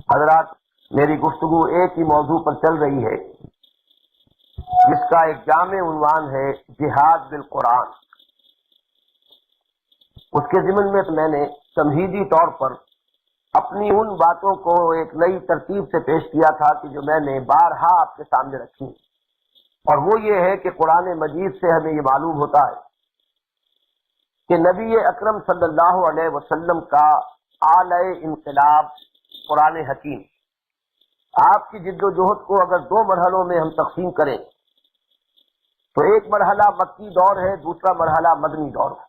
حضرات، میری گفتگو ایک ہی موضوع پر چل رہی ہے جس کا ایک جامع عنوان ہے جہاد بالقرآن۔ اس کے ضمن میں میں نے تمہیدی طور پر اپنی ان باتوں کو ایک نئی ترتیب سے پیش کیا تھا کہ جو میں نے بارہا آپ کے سامنے رکھی، اور وہ یہ ہے کہ قرآن مجید سے ہمیں یہ معلوم ہوتا ہے کہ نبی اکرم صلی اللہ علیہ وسلم کا اعلی انقلاب قرآن حکیم، آپ کی جد و جہد کو اگر دو مرحلوں میں ہم تقسیم کریں تو ایک مرحلہ مکی دور ہے، دوسرا مرحلہ مدنی دور ہے۔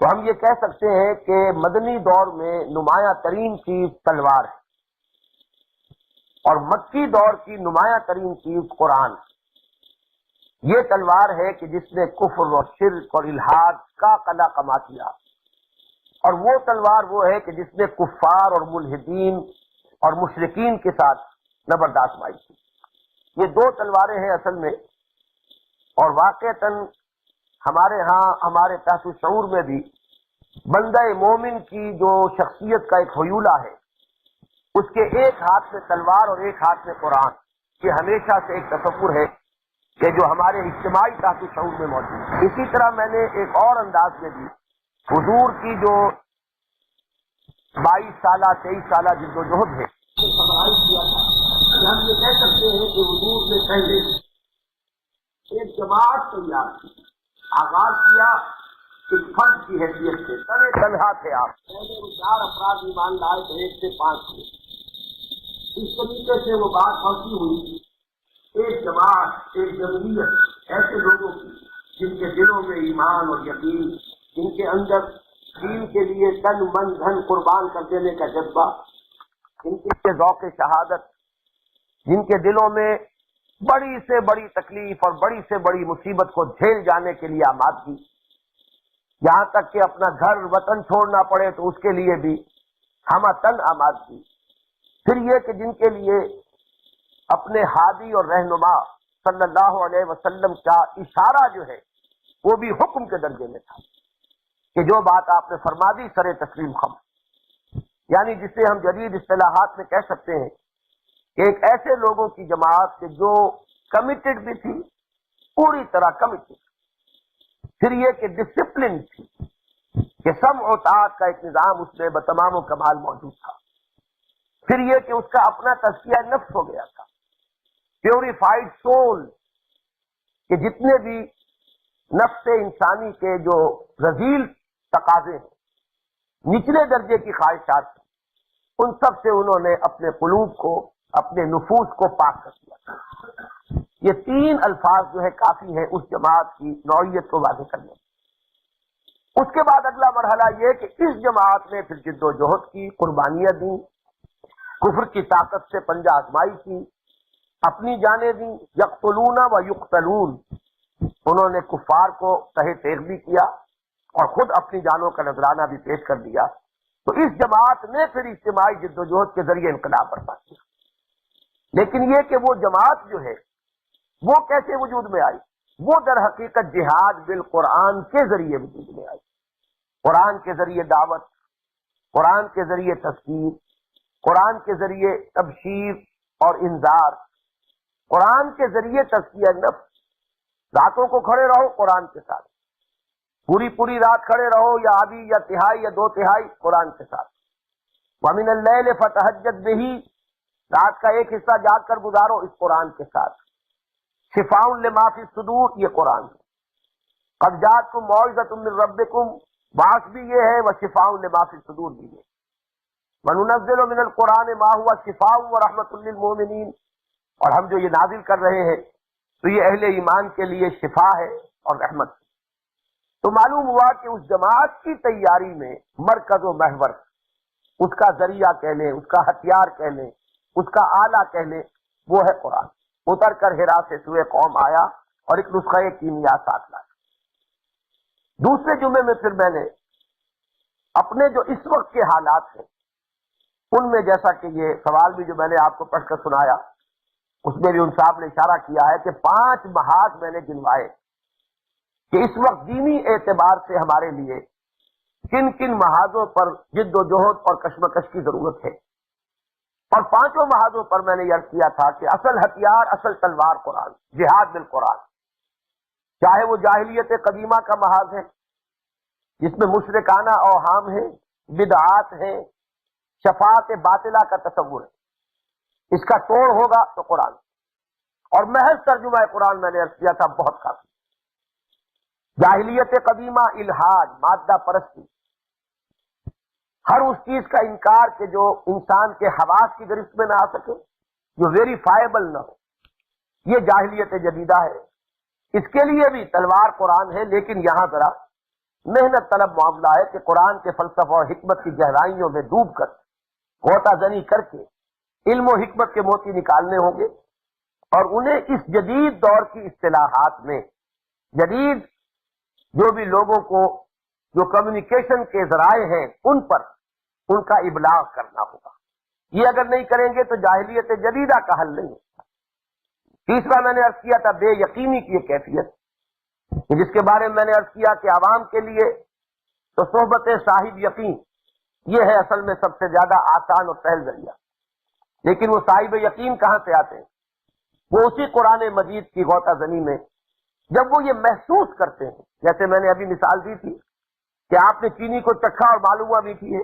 تو ہم یہ کہہ سکتے ہیں کہ مدنی دور میں نمایاں ترین چیز تلوار ہے، اور مکی دور کی نمایاں ترین چیز قرآن۔ یہ تلوار ہے کہ جس نے کفر اور شرک اور الحاد کا قلع کما کیا، اور وہ تلوار وہ ہے کہ جس نے کفار اور ملحدین اور مشرکین کے ساتھ زبردست مائی کی۔ یہ دو تلواریں ہیں اصل میں، اور واقعتاً ہمارے ہاں ہمارے تحت شعور میں بھی بندہ مومن کی جو شخصیت کا ایک حیولہ ہے، اس کے ایک ہاتھ میں تلوار اور ایک ہاتھ میں قرآن، یہ ہمیشہ سے ایک تصور ہے کہ جو ہمارے اجتماعی تحت شعور میں موجود ہے۔ اسی طرح میں نے ایک اور انداز میں بھی حضور کی جو 22 سالہ 23 سالہ جد و جہد ہے کیا تھا کہ ہم یہ کہہ سکتے ہیں کہ حضور نے پہلے ایک جماعت تیار کی، آغاز کیا ایک فرد کی حیثیت سے، تنہا تھے آپ، پہلے وہ 4 افراد ایمان لائے تھے، 1 سے 5 تھے۔ اس طریقے سے وہ بات پہنچی ہوئی ایک جماعت، ایک جمعیت ایسے لوگوں کی جن کے دلوں میں ایمان اور یقین، جن کے اندر دین کے لیے تن من دھن قربان کر دینے کا جذبہ، جن کے ذوق شہادت، جن کے دلوں میں بڑی سے بڑی تکلیف اور بڑی سے بڑی مصیبت کو جھیل جانے کے لیے آمادگی، یہاں تک کہ اپنا گھر وطن چھوڑنا پڑے تو اس کے لیے بھی ہمہ تن آمادگی۔ پھر یہ کہ جن کے لیے اپنے ہادی اور رہنما صلی اللہ علیہ وسلم کا اشارہ جو ہے وہ بھی حکم کے درجے میں تھا کہ جو بات آپ نے فرما دی سر تسلیم خم، یعنی جسے ہم جدید اصطلاحات میں کہہ سکتے ہیں کہ ایک ایسے لوگوں کی جماعت کہ جو کمیٹڈ بھی تھی، پوری طرح کمیٹڈ، پھر یہ کہ ڈسپلن تھی کہ سمع و طاعت کا ایک نظام اس میں بتمام و کمال موجود تھا، پھر یہ کہ اس کا اپنا تزکیہ نفس ہو گیا تھا، پیوریفائڈ سول، کہ جتنے بھی نفس انسانی کے جو رذیل تقاضے ہیں، نچلے درجے کی خواہشات ہیں، ان سب سے انہوں نے اپنے قلوب کو، اپنے نفوس کو پاک کر دیا۔ یہ 3 الفاظ جو ہے کافی ہیں اس جماعت کی نوعیت کو واضح کرنے۔ اس کے بعد اگلا مرحلہ یہ کہ اس جماعت نے پھر جد و جہد کی، قربانیاں دیں، کفر کی طاقت سے پنجہ آزمائی کی، اپنی جانیں دیں، یقتلون و یقتلون، انہوں نے کفار کو تہے تیغ بھی کیا اور خود اپنی جانوں کا نذرانہ بھی پیش کر دیا۔ تو اس جماعت نے پھر اجتماعی جد و جہد کے ذریعے انقلاب برپا کیا۔ لیکن یہ کہ وہ جماعت جو ہے وہ کیسے وجود میں آئی؟ وہ در حقیقت جہاد بالقرآن کے ذریعے وجود میں آئی۔ قرآن کے ذریعے دعوت، قرآن کے ذریعے تذکیر، قرآن کے ذریعے تبشیر اور انذار، قرآن کے ذریعے تزکیہ نفس۔ راتوں کو کھڑے رہو قرآن کے ساتھ، پوری رات کھڑے رہو یا آدھی یا تہائی یا 2/3 قرآن کے ساتھ۔ وَمِنَ اللَّيْلِ فَتَهَجَّدْ بِهِ، رات کا ایک حصہ جاگ کر گزارو اس قرآن کے ساتھ۔ شفاء لما فی الصدور، یہ قرآن ہے۔ قد جاءتکم موعظۃ من ربکم، باعث بھی یہ ہے، وشفاء لما فی الصدور بھی ہے۔ وَنُنَزِّلُ مِنَ الْقُرْآنِ مَا هُوَ شِفَاءٌ وَرَحْمَةٌ لِّلْمُؤْمِنِينَ، اور ہم جو یہ نازل کر رہے ہیں تو یہ اہل ایمان کے لیے شفا ہے اور رحمت ہے۔ تو معلوم ہوا کہ اس جماعت کی تیاری میں مرکز و محور، اس کا ذریعہ کہہ لیں، اس کا ہتھیار کہہ لیں، اس کا آلہ کہہ لیں، وہ ہے قرآن۔ اتر کر ہرا سے سوئے قوم آیا اور ایک نسخہ کیمیا ساتھ لایا۔ دوسرے جمعے میں پھر میں نے اپنے جو اس وقت کے حالات ہیں ان میں، جیسا کہ یہ سوال بھی جو میں نے آپ کو پڑھ کر سنایا اس میں بھی ان صاحب نے اشارہ کیا ہے کہ 5 محاذ میں نے گنوائے کہ اس وقت دینی اعتبار سے ہمارے لیے کن کن محاذوں پر جد و جہد اور کشمکش کی ضرورت ہے۔ اور پانچوں محاذوں پر میں نے یہ عرض کیا تھا کہ اصل ہتھیار، اصل تلوار قرآن، جہاد بالقرآن، چاہے وہ جاہلیت قدیمہ کا محاذ ہے جس میں مشرکانہ اوہام ہیں، بدعات ہیں، شفاعت باطلہ کا تصور ہے، اس کا توڑ ہوگا تو قرآن، اور محض ترجمہ قرآن میں نے عرض کیا تھا بہت کافی۔ جاہلیت قدیمہ الحاد، مادہ پرستی، ہر اس چیز کا انکار کہ جو انسان کے حواس کی گرفت میں نہ آ سکے، جو ویریفائبل نہ ہو، یہ جاہلیت جدیدہ ہے۔ اس کے لیے بھی تلوار قرآن ہے، لیکن یہاں ذرا محنت طلب معاملہ ہے کہ قرآن کے فلسفہ اور حکمت کی گہرائیوں میں ڈوب کر غوطہ زنی کر کے علم و حکمت کے موتی نکالنے ہوں گے، اور انہیں اس جدید دور کی اصطلاحات میں، جدید جو بھی لوگوں کو جو کمیونیکیشن کے ذرائع ہیں ان پر ان کا ابلاغ کرنا ہوگا۔ یہ اگر نہیں کریں گے تو جاہلیت جدیدہ کا حل نہیں ہوگا۔ تیسرا میں نے عرض کیا تھا بے یقینی کی یہ کیفیت، جس کے بارے میں میں نے عرض کیا کہ عوام کے لیے تو صحبت صاحب یقین یہ ہے اصل میں سب سے زیادہ آسان اور سہل ذریعہ، لیکن وہ صاحب یقین کہاں سے آتے ہیں؟ وہ اسی قرآن مجید کی غوطہ زنی میں جب وہ یہ محسوس کرتے ہیں، جیسے میں نے ابھی مثال دی تھی کہ آپ نے چینی کو چکھا اور معلوم ہوا میٹھی ہے،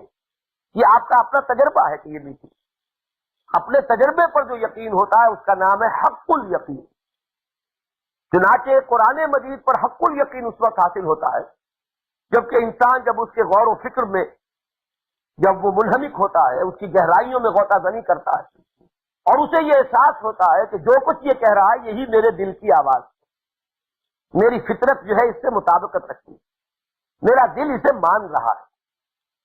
یہ آپ کا اپنا تجربہ ہے کہ یہ میٹھی، اپنے تجربے پر جو یقین ہوتا ہے اس کا نام ہے حق الیقین۔ چنانچہ قرآن مجید پر حق الیقین اس وقت حاصل ہوتا ہے جبکہ انسان جب اس کے غور و فکر میں جب وہ منہمک ہوتا ہے، اس کی گہرائیوں میں غوطہ زنی کرتا ہے، اور اسے یہ احساس ہوتا ہے کہ جو کچھ یہ کہہ رہا ہے یہی میرے دل کی آواز ہے، میری فطرت جو ہے اس سے مطابقت رکھتی ہے، میرا دل اسے مان رہا ہے،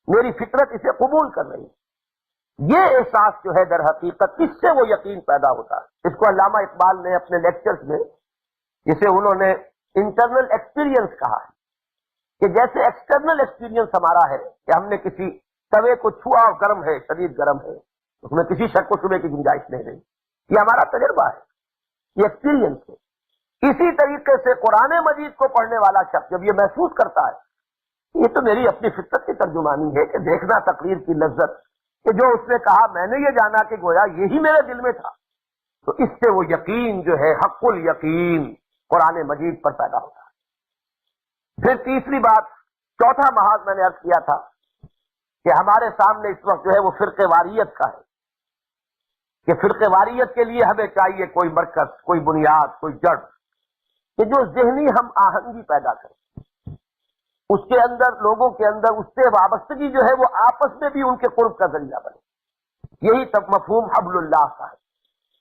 میری فطرت اسے قبول کر رہی ہے، یہ احساس جو ہے در حقیقت اس سے وہ یقین پیدا ہوتا ہے۔ اس کو علامہ اقبال نے اپنے لیکچرز میں، جسے انہوں نے انٹرنل ایکسپیرینس کہا ہے، کہ جیسے ایکسٹرنل ایکسپیرینس ہمارا ہے کہ ہم نے کسی توے کو چھوا اور گرم ہے، شدید گرم ہے، اس میں کسی شک و شبے کی گنجائش نہیں رہی، یہ ہمارا تجربہ ہے، یہ ایکسپیرینس ہے۔ اسی طریقے سے قرآن مجید کو پڑھنے والا شخص جب یہ محسوس کرتا ہے یہ تو میری اپنی فطرت کی ترجمانی ہے کہ دیکھنا تقریر کی لذت، کہ جو اس نے کہا میں نے یہ جانا کہ گویا یہی میرے دل میں تھا، تو اس سے وہ یقین جو ہے حق الیقین قرآن مجید پر پیدا ہوتا ہے۔ پھر تیسری بات، چوتھا محاذ میں نے عرض کیا تھا کہ ہمارے سامنے اس وقت جو ہے وہ فرقہ واریت کا ہے، کہ فرقہ واریت کے لیے ہمیں چاہیے کوئی مرکز، کوئی بنیاد، کوئی جڑ، کہ جو ذہنی ہم آہنگی پیدا کرے، اس کے اندر لوگوں کے اندر اس سے وابستگی جو ہے وہ آپس میں بھی ان کے قرب کا ذریعہ بنے۔ یہی تب مفہوم حبل اللہ کا ہے،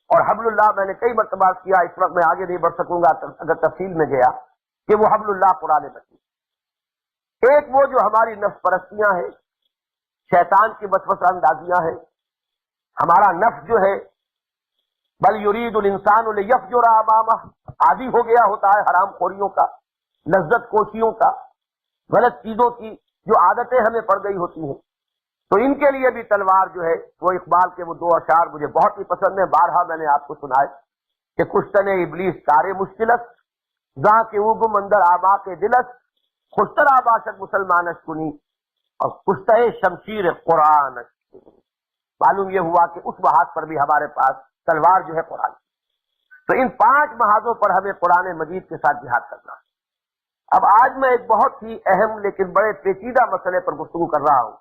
اور حبل اللہ میں نے کئی مرتبہ کیا، اس وقت میں آگے نہیں بڑھ سکوں گا اگر تفصیل میں گیا، کہ وہ حبل اللہ قرآن مجید، ایک وہ جو ہماری نفس پرستیاں ہیں، شیطان کی وسوسہ اندازیاں ہیں، ہمارا نفس جو ہے بل یرید الانسان لیفجر امامہ، عادی ہو گیا ہوتا ہے حرام خوریوں کا، لذت کوشیوں کا، غلط چیزوں کی جو عادتیں ہمیں پڑ گئی ہوتی ہیں، تو ان کے لیے بھی تلوار جو ہے وہ اقبال کے وہ دو اشعار مجھے بہت ہی پسند ہیں، بارہا میں نے آپ کو سنائے کہ کشتن ابلیس کار مشکلت زاں کے اوگم اندر آبا کے دلس خوشتر آباشت مسلمانش کنی اور کشتہ شمشیر قرآن۔ معلوم یہ ہوا کہ اس محاذ پر بھی ہمارے پاس تلوار جو ہے قرآن۔ تو ان 5 محاذوں پر ہمیں قرآن مجید کے ساتھ جہاد کرنا ہے۔ اب آج میں ایک بہت ہی اہم لیکن بڑے پیچیدہ مسئلے پر گفتگو کر رہا ہوں۔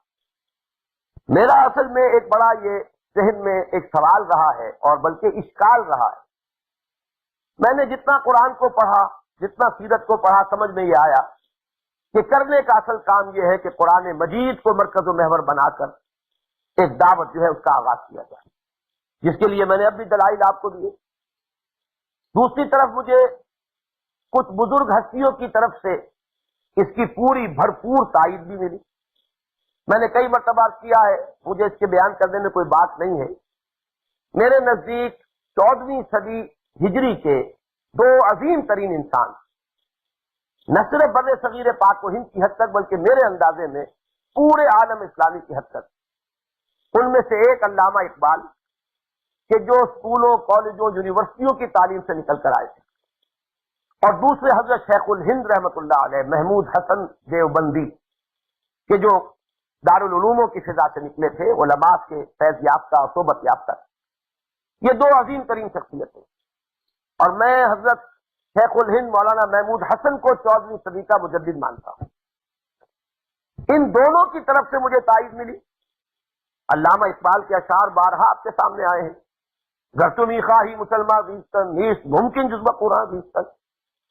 میرا اصل میں ایک بڑا یہ ذہن میں ایک سوال رہا ہے اور بلکہ اشکال رہا ہے۔ میں نے جتنا قرآن کو پڑھا، جتنا سیرت کو پڑھا، سمجھ میں یہ آیا کہ کرنے کا اصل کام یہ ہے کہ قرآن مجید کو مرکز و محور بنا کر ایک دعوت جو ہے اس کا آغاز کیا جائے، جس کے لیے میں نے اب بھی دلائل آپ کو دیے۔ دوسری طرف مجھے کچھ بزرگ ہستیوں کی طرف سے اس کی پوری بھرپور تائید بھی ملی۔ میں نے کئی مرتبہ کیا ہے، مجھے اس کے بیان کرنے میں کوئی بات نہیں ہے۔ میرے نزدیک 14ویں صدی ہجری کے 2 عظیم ترین انسان، نہ صرف بر صغیر پاک و ہند کی حد تک بلکہ میرے اندازے میں پورے عالم اسلامی کی حد تک، ان میں سے ایک علامہ اقبال، کہ جو اسکولوں، کالجوں، یونیورسٹیوں کی تعلیم سے نکل کر آئے تھے، اور دوسرے حضرت شیخ الہند رحمۃ اللہ علیہ محمود حسن دیوبندی، کہ جو دارالعلوموں کی فضا سے نکلے تھے، علماء کے فیض یافتہ اور صحبت یافتہ، یہ دو عظیم ترین شخصیتیں، اور میں حضرت شیخ الہند مولانا محمود حسن کو 14ویں صدی کا مجدد مانتا ہوں۔ ان دونوں کی طرف سے مجھے تائید ملی۔ علامہ اقبال کے اشعار بارہا آپ کے سامنے آئے ہیں، گر تمی خواہی مسلمان بیستن نیست ممکن جزبہ قرآن بیستن۔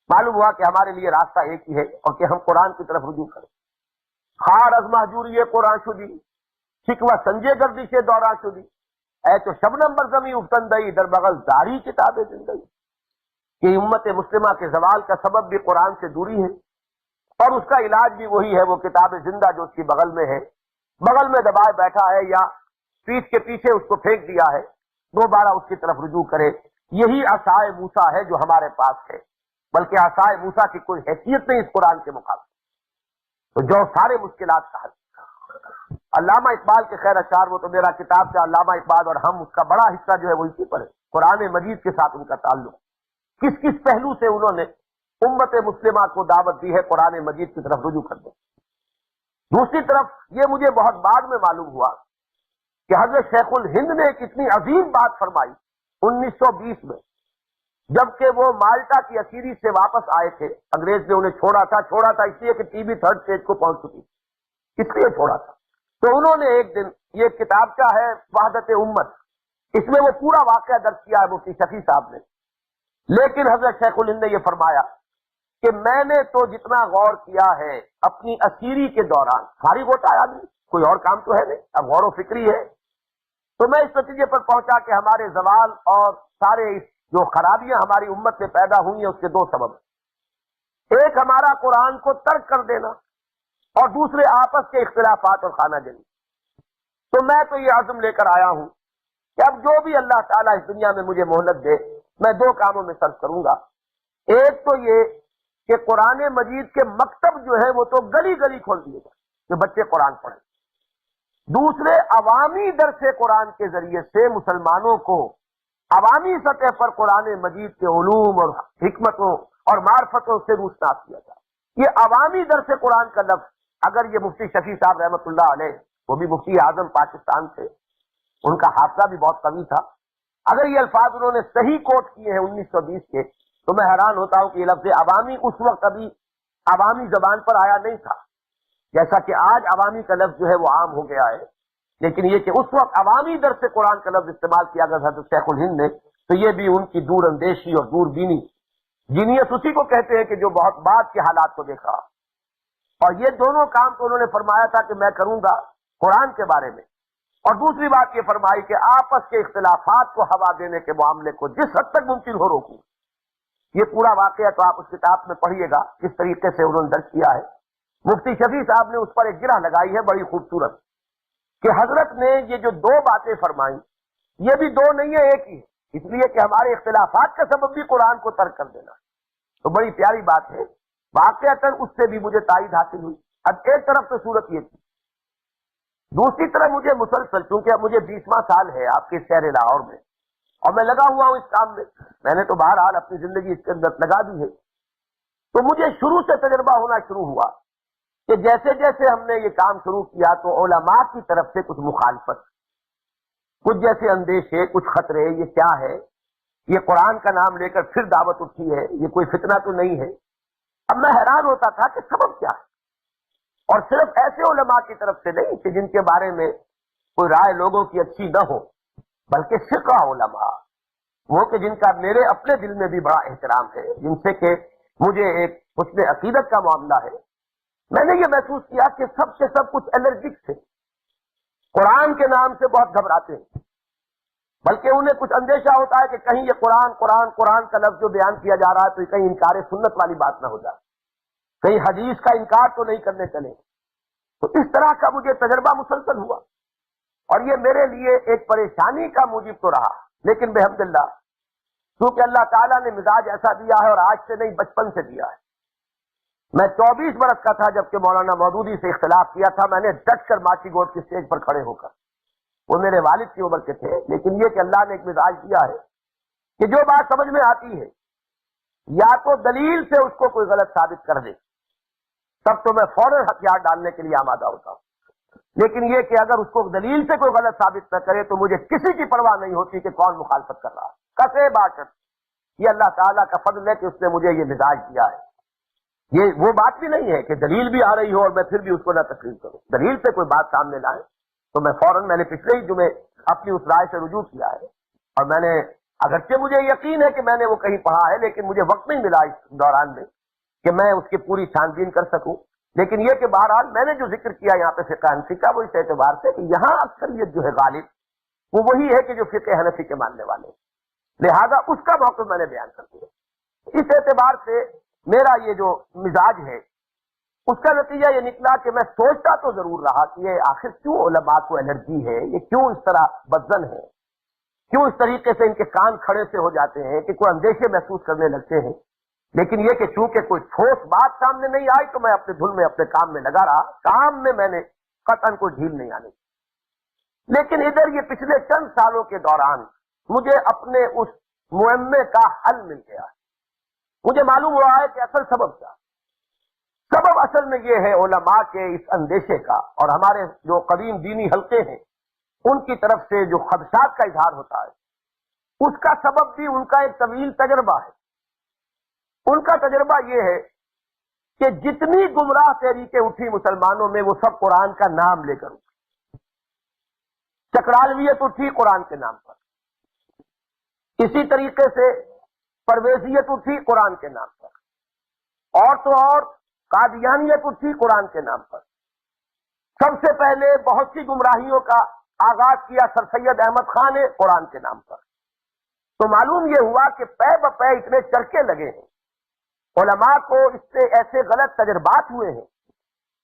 معلوم ہوا کہ ہمارے لیے راستہ ایک ہی ہے اور کہ ہم قرآن کی طرف رجوع کریں۔ خار از محجوری قرآن شدی شکوہ سنجے گردش دوران شدی، اے تو شبنم برزمی افتندئی در بغل داری کتاب زندگی۔ کہ امت مسلمہ کے زوال کا سبب بھی قرآن سے دوری ہے، اور اس کا علاج بھی وہی ہے، وہ کتاب زندہ جو اس کی بغل میں ہے، بغل میں دبائے بیٹھا ہے یا پیٹھ کے پیچھے اس کو پھینک دیا ہے، دوبارہ اس کی طرف رجوع کرے۔ یہی عصائے موسیٰ ہے جو ہمارے پاس ہے، بلکہ عصائے موسیٰ کی کوئی حیثیت نہیں اس قرآن کے مقابلے، تو جو سارے مشکلات کا حل۔ علامہ اقبال کے خیر اشعار، وہ تو میرا کتاب کا علامہ اقبال اور ہم، اس کا بڑا حصہ جو ہے وہ اسی پر ہے۔ قرآن مجید کے ساتھ ان کا تعلق، کس کس پہلو سے انہوں نے امت مسلمہ کو دعوت دی ہے قرآن مجید کی طرف رجوع کرنے۔ دوسری طرف یہ مجھے بہت بعد میں معلوم ہوا کہ حضرت شیخ الہند نے ایک اتنی عظیم بات فرمائی 1920 میں، جبکہ وہ مالٹا کی اسیری سے واپس آئے تھے۔ انگریز نے انہیں چھوڑا تھا اس لیے کہ ٹی بی 3rd stage کو پہنچ چکی، اس لیے چھوڑا تھا۔ تو انہوں نے ایک دن، یہ کتاب کیا ہے وحدت امت، اس میں وہ پورا واقعہ درج کیا ہے مفتی شفیع صاحب نے، لیکن حضرت شیخ الہند نے یہ فرمایا کہ میں نے تو جتنا غور کیا ہے اپنی اسیری کے دوران، فارغ ہوتا ہے آدمی، کوئی اور کام تو ہے نہیں، اب غور و فکری ہے، تو میں اس نتیجے پر پہنچا کہ ہمارے زوال اور سارے جو خرابیاں ہماری امت میں پیدا ہوئی ہیں اس کے دو سبب، ایک ہمارا قرآن کو ترک کر دینا، اور دوسرے آپس کے اختلافات اور خانہ جنی۔ تو میں تو یہ عزم لے کر آیا ہوں کہ اب جو بھی اللہ تعالیٰ اس دنیا میں مجھے مہلت دے، میں دو کاموں میں صرف کروں گا۔ ایک تو یہ کہ قرآن مجید کے مکتب جو ہے وہ تو گلی گلی کھول دیے جائیں کہ بچے قرآن پڑھیں۔ دوسرے، عوامی درس قرآن کے ذریعے سے مسلمانوں کو عوامی سطح پر قرآن مجید کے علوم اور حکمتوں اور معرفتوں سے روشناس کیا جائے۔ یہ عوامی درس قرآن کا لفظ، اگر یہ مفتی شفیع صاحب رحمۃ اللہ علیہ، وہ بھی مفتی اعظم پاکستان تھے، ان کا حافظہ بھی بہت قوی تھا، اگر یہ الفاظ انہوں نے صحیح کوٹ کیے ہیں 1920 کے، تو میں حیران ہوتا ہوں کہ یہ لفظ عوامی اس وقت ابھی عوامی زبان پر آیا نہیں تھا، جیسا کہ آج عوامی کا لفظ جو ہے وہ عام ہو گیا ہے، لیکن یہ کہ اس وقت عوامی درس قرآن کا لفظ استعمال کیا گیا حضرت شیخ الہند نے، تو یہ بھی ان کی دور اندیشی اور دور بینی، جینیس اسی کو کہتے ہیں کہ جو بہت بعد کے حالات کو دیکھا، اور یہ دونوں کام تو انہوں نے فرمایا تھا کہ میں کروں گا قرآن کے بارے میں، اور دوسری بات یہ فرمائی کہ آپس کے اختلافات کو ہوا دینے کے معاملے کو جس حد تک ممکن ہو روکوں۔ یہ پورا واقعہ تو آپ اس کتاب میں پڑھیے گا کس طریقے سے انہوں نے درج کیا ہے۔ مفتی شفیع صاحب نے اس پر ایک گرہ لگائی ہے بڑی خوبصورت، کہ حضرت نے یہ جو دو باتیں فرمائیں، یہ بھی دو نہیں ہے، ایک ہی ہے، اس لیے کہ ہمارے اختلافات کا سبب بھی قرآن کو ترک کر دینا، تو بڑی پیاری بات ہے۔ واقعتاً اس سے بھی مجھے تائید حاصل ہوئی۔ اب ایک طرف تو صورت یہ تھی، دوسری طرف مجھے مسلسل، چونکہ اب مجھے 20واں سال ہے آپ کے شہر لاہور میں، اور میں لگا ہوا ہوں اس کام میں نے تو بہرحال اپنی زندگی اس کے اندر لگا دی ہے، تو مجھے شروع سے تجربہ ہونا شروع ہوا کہ جیسے جیسے ہم نے یہ کام شروع کیا تو علماء کی طرف سے کچھ مخالفت، کچھ جیسے اندیشے، کچھ خطرے، یہ کیا ہے، یہ قرآن کا نام لے کر پھر دعوت اٹھی ہے، یہ کوئی فتنہ تو نہیں ہے۔ اب میں حیران ہوتا تھا کہ سبب کیا ہے، اور صرف ایسے علماء کی طرف سے نہیں کہ جن کے بارے میں کوئی رائے لوگوں کی اچھی نہ ہو، بلکہ فقہ علماء، وہ کہ جن کا میرے اپنے دل میں بھی بڑا احترام ہے، جن سے کہ مجھے ایک حسن عقیدت کا معاملہ ہے۔ میں نے یہ محسوس کیا کہ سب سے سب کچھ الرجک تھے، قرآن کے نام سے بہت گھبراتے ہیں، بلکہ انہیں کچھ اندیشہ ہوتا ہے کہ کہیں یہ قرآن کا لفظ جو بیان کیا جا رہا ہے تو کہیں انکار سنت والی بات نہ ہو جائے، کہیں حدیث کا انکار تو نہیں کرنے چلے۔ تو اس طرح کا مجھے تجربہ مسلسل ہوا، اور یہ میرے لیے ایک پریشانی کا موجب تو رہا، لیکن بحمداللہ کیونکہ اللہ تعالیٰ نے مزاج ایسا دیا ہے، اور آج سے نہیں بچپن سے دیا ہے۔ میں 24 برس کا تھا جبکہ مولانا مودودی سے اختلاف کیا تھا، میں نے ڈٹ کر ماچی گوٹ کی اسٹیج پر کھڑے ہو کر، وہ میرے والد کی عمر کے تھے، لیکن یہ کہ اللہ نے ایک مزاج دیا ہے کہ جو بات سمجھ میں آتی ہے یا تو دلیل سے اس کو کوئی غلط ثابت کر دے، تب تو میں فوراً ہتھیار ڈالنے کے لیے آمادہ ہوتا ہوں، لیکن یہ کہ اگر اس کو دلیل سے کوئی غلط ثابت نہ کرے تو مجھے کسی کی پرواہ نہیں ہوتی کہ کون مخالفت کر رہا ہے، کسے باشد۔ یہ اللہ تعالیٰ کا فضل ہے کہ اس نے مجھے یہ مزاج دیا ہے۔ یہ وہ بات بھی نہیں ہے کہ دلیل بھی آ رہی ہو اور میں پھر بھی اس کو نہ تسلیم کروں۔ دلیل سے کوئی بات سامنے لائے تو میں فوراً، میں نے پچھلے ہی جمعے اپنی اس رائے سے رجوع کیا ہے، اور میں نے، اگرچہ مجھے یقین ہے کہ میں نے وہ کہیں پڑھا ہے، لیکن مجھے وقت نہیں ملا اس دوران میں کہ میں اس کی پوری چھان بین کر سکوں۔ لیکن یہ کہ بہرحال میں نے جو ذکر کیا یہاں پہ فقہ حنفی کا، وہ اس اعتبار سے کہ یہاں اکثریت جو ہے غالب وہ وہی ہے کہ جو فقہ حنفی کے ماننے والے، لہذا اس کا موقف میں نے بیان کر دیا۔ اس اعتبار سے میرا یہ جو مزاج ہے اس کا نتیجہ یہ نکلا کہ میں سوچتا تو ضرور رہا کہ یہ آخر کیوں علماء کو الرجی ہے، یہ کیوں اس طرح بدزن ہے، کیوں اس طریقے سے ان کے کان کھڑے سے ہو جاتے ہیں کہ کوئی اندیشے محسوس کرنے لگتے ہیں۔ لیکن یہ کہ چونکہ کوئی ٹھوس بات سامنے نہیں آئی تو میں اپنے دھن میں اپنے کام میں لگا رہا، کام میں نے قطعاً کوئی ڈھیل نہیں آنے دی۔ لیکن ادھر یہ پچھلے چند سالوں کے دوران مجھے اپنے اس معمے کا حل مل گیا ہے۔ مجھے معلوم ہوا ہے کہ اصل سبب کیا، سبب اصل میں یہ ہے علماء کے اس اندیشے کا، اور ہمارے جو قدیم دینی حلقے ہیں ان کی طرف سے جو خدشات کا اظہار ہوتا ہے، اس کا سبب بھی ان کا ایک طویل تجربہ ہے۔ ان کا تجربہ یہ ہے کہ جتنی گمراہ تحریکیں اٹھی مسلمانوں میں وہ سب قرآن کا نام لے کر اٹھی۔ چکرالویت اٹھی قرآن کے نام پر، اسی طریقے سے پرویزیت اٹھی قرآن کے نام پر، اور تو اور قادیانیت اٹھی قرآن کے نام پر۔ سب سے پہلے بہت سی گمراہیوں کا آغاز کیا سر سید احمد خان نے قرآن کے نام پر۔ تو معلوم یہ ہوا کہ پے بپے اتنے چرکے لگے ہیں، علماء کو اس سے ایسے غلط تجربات ہوئے ہیں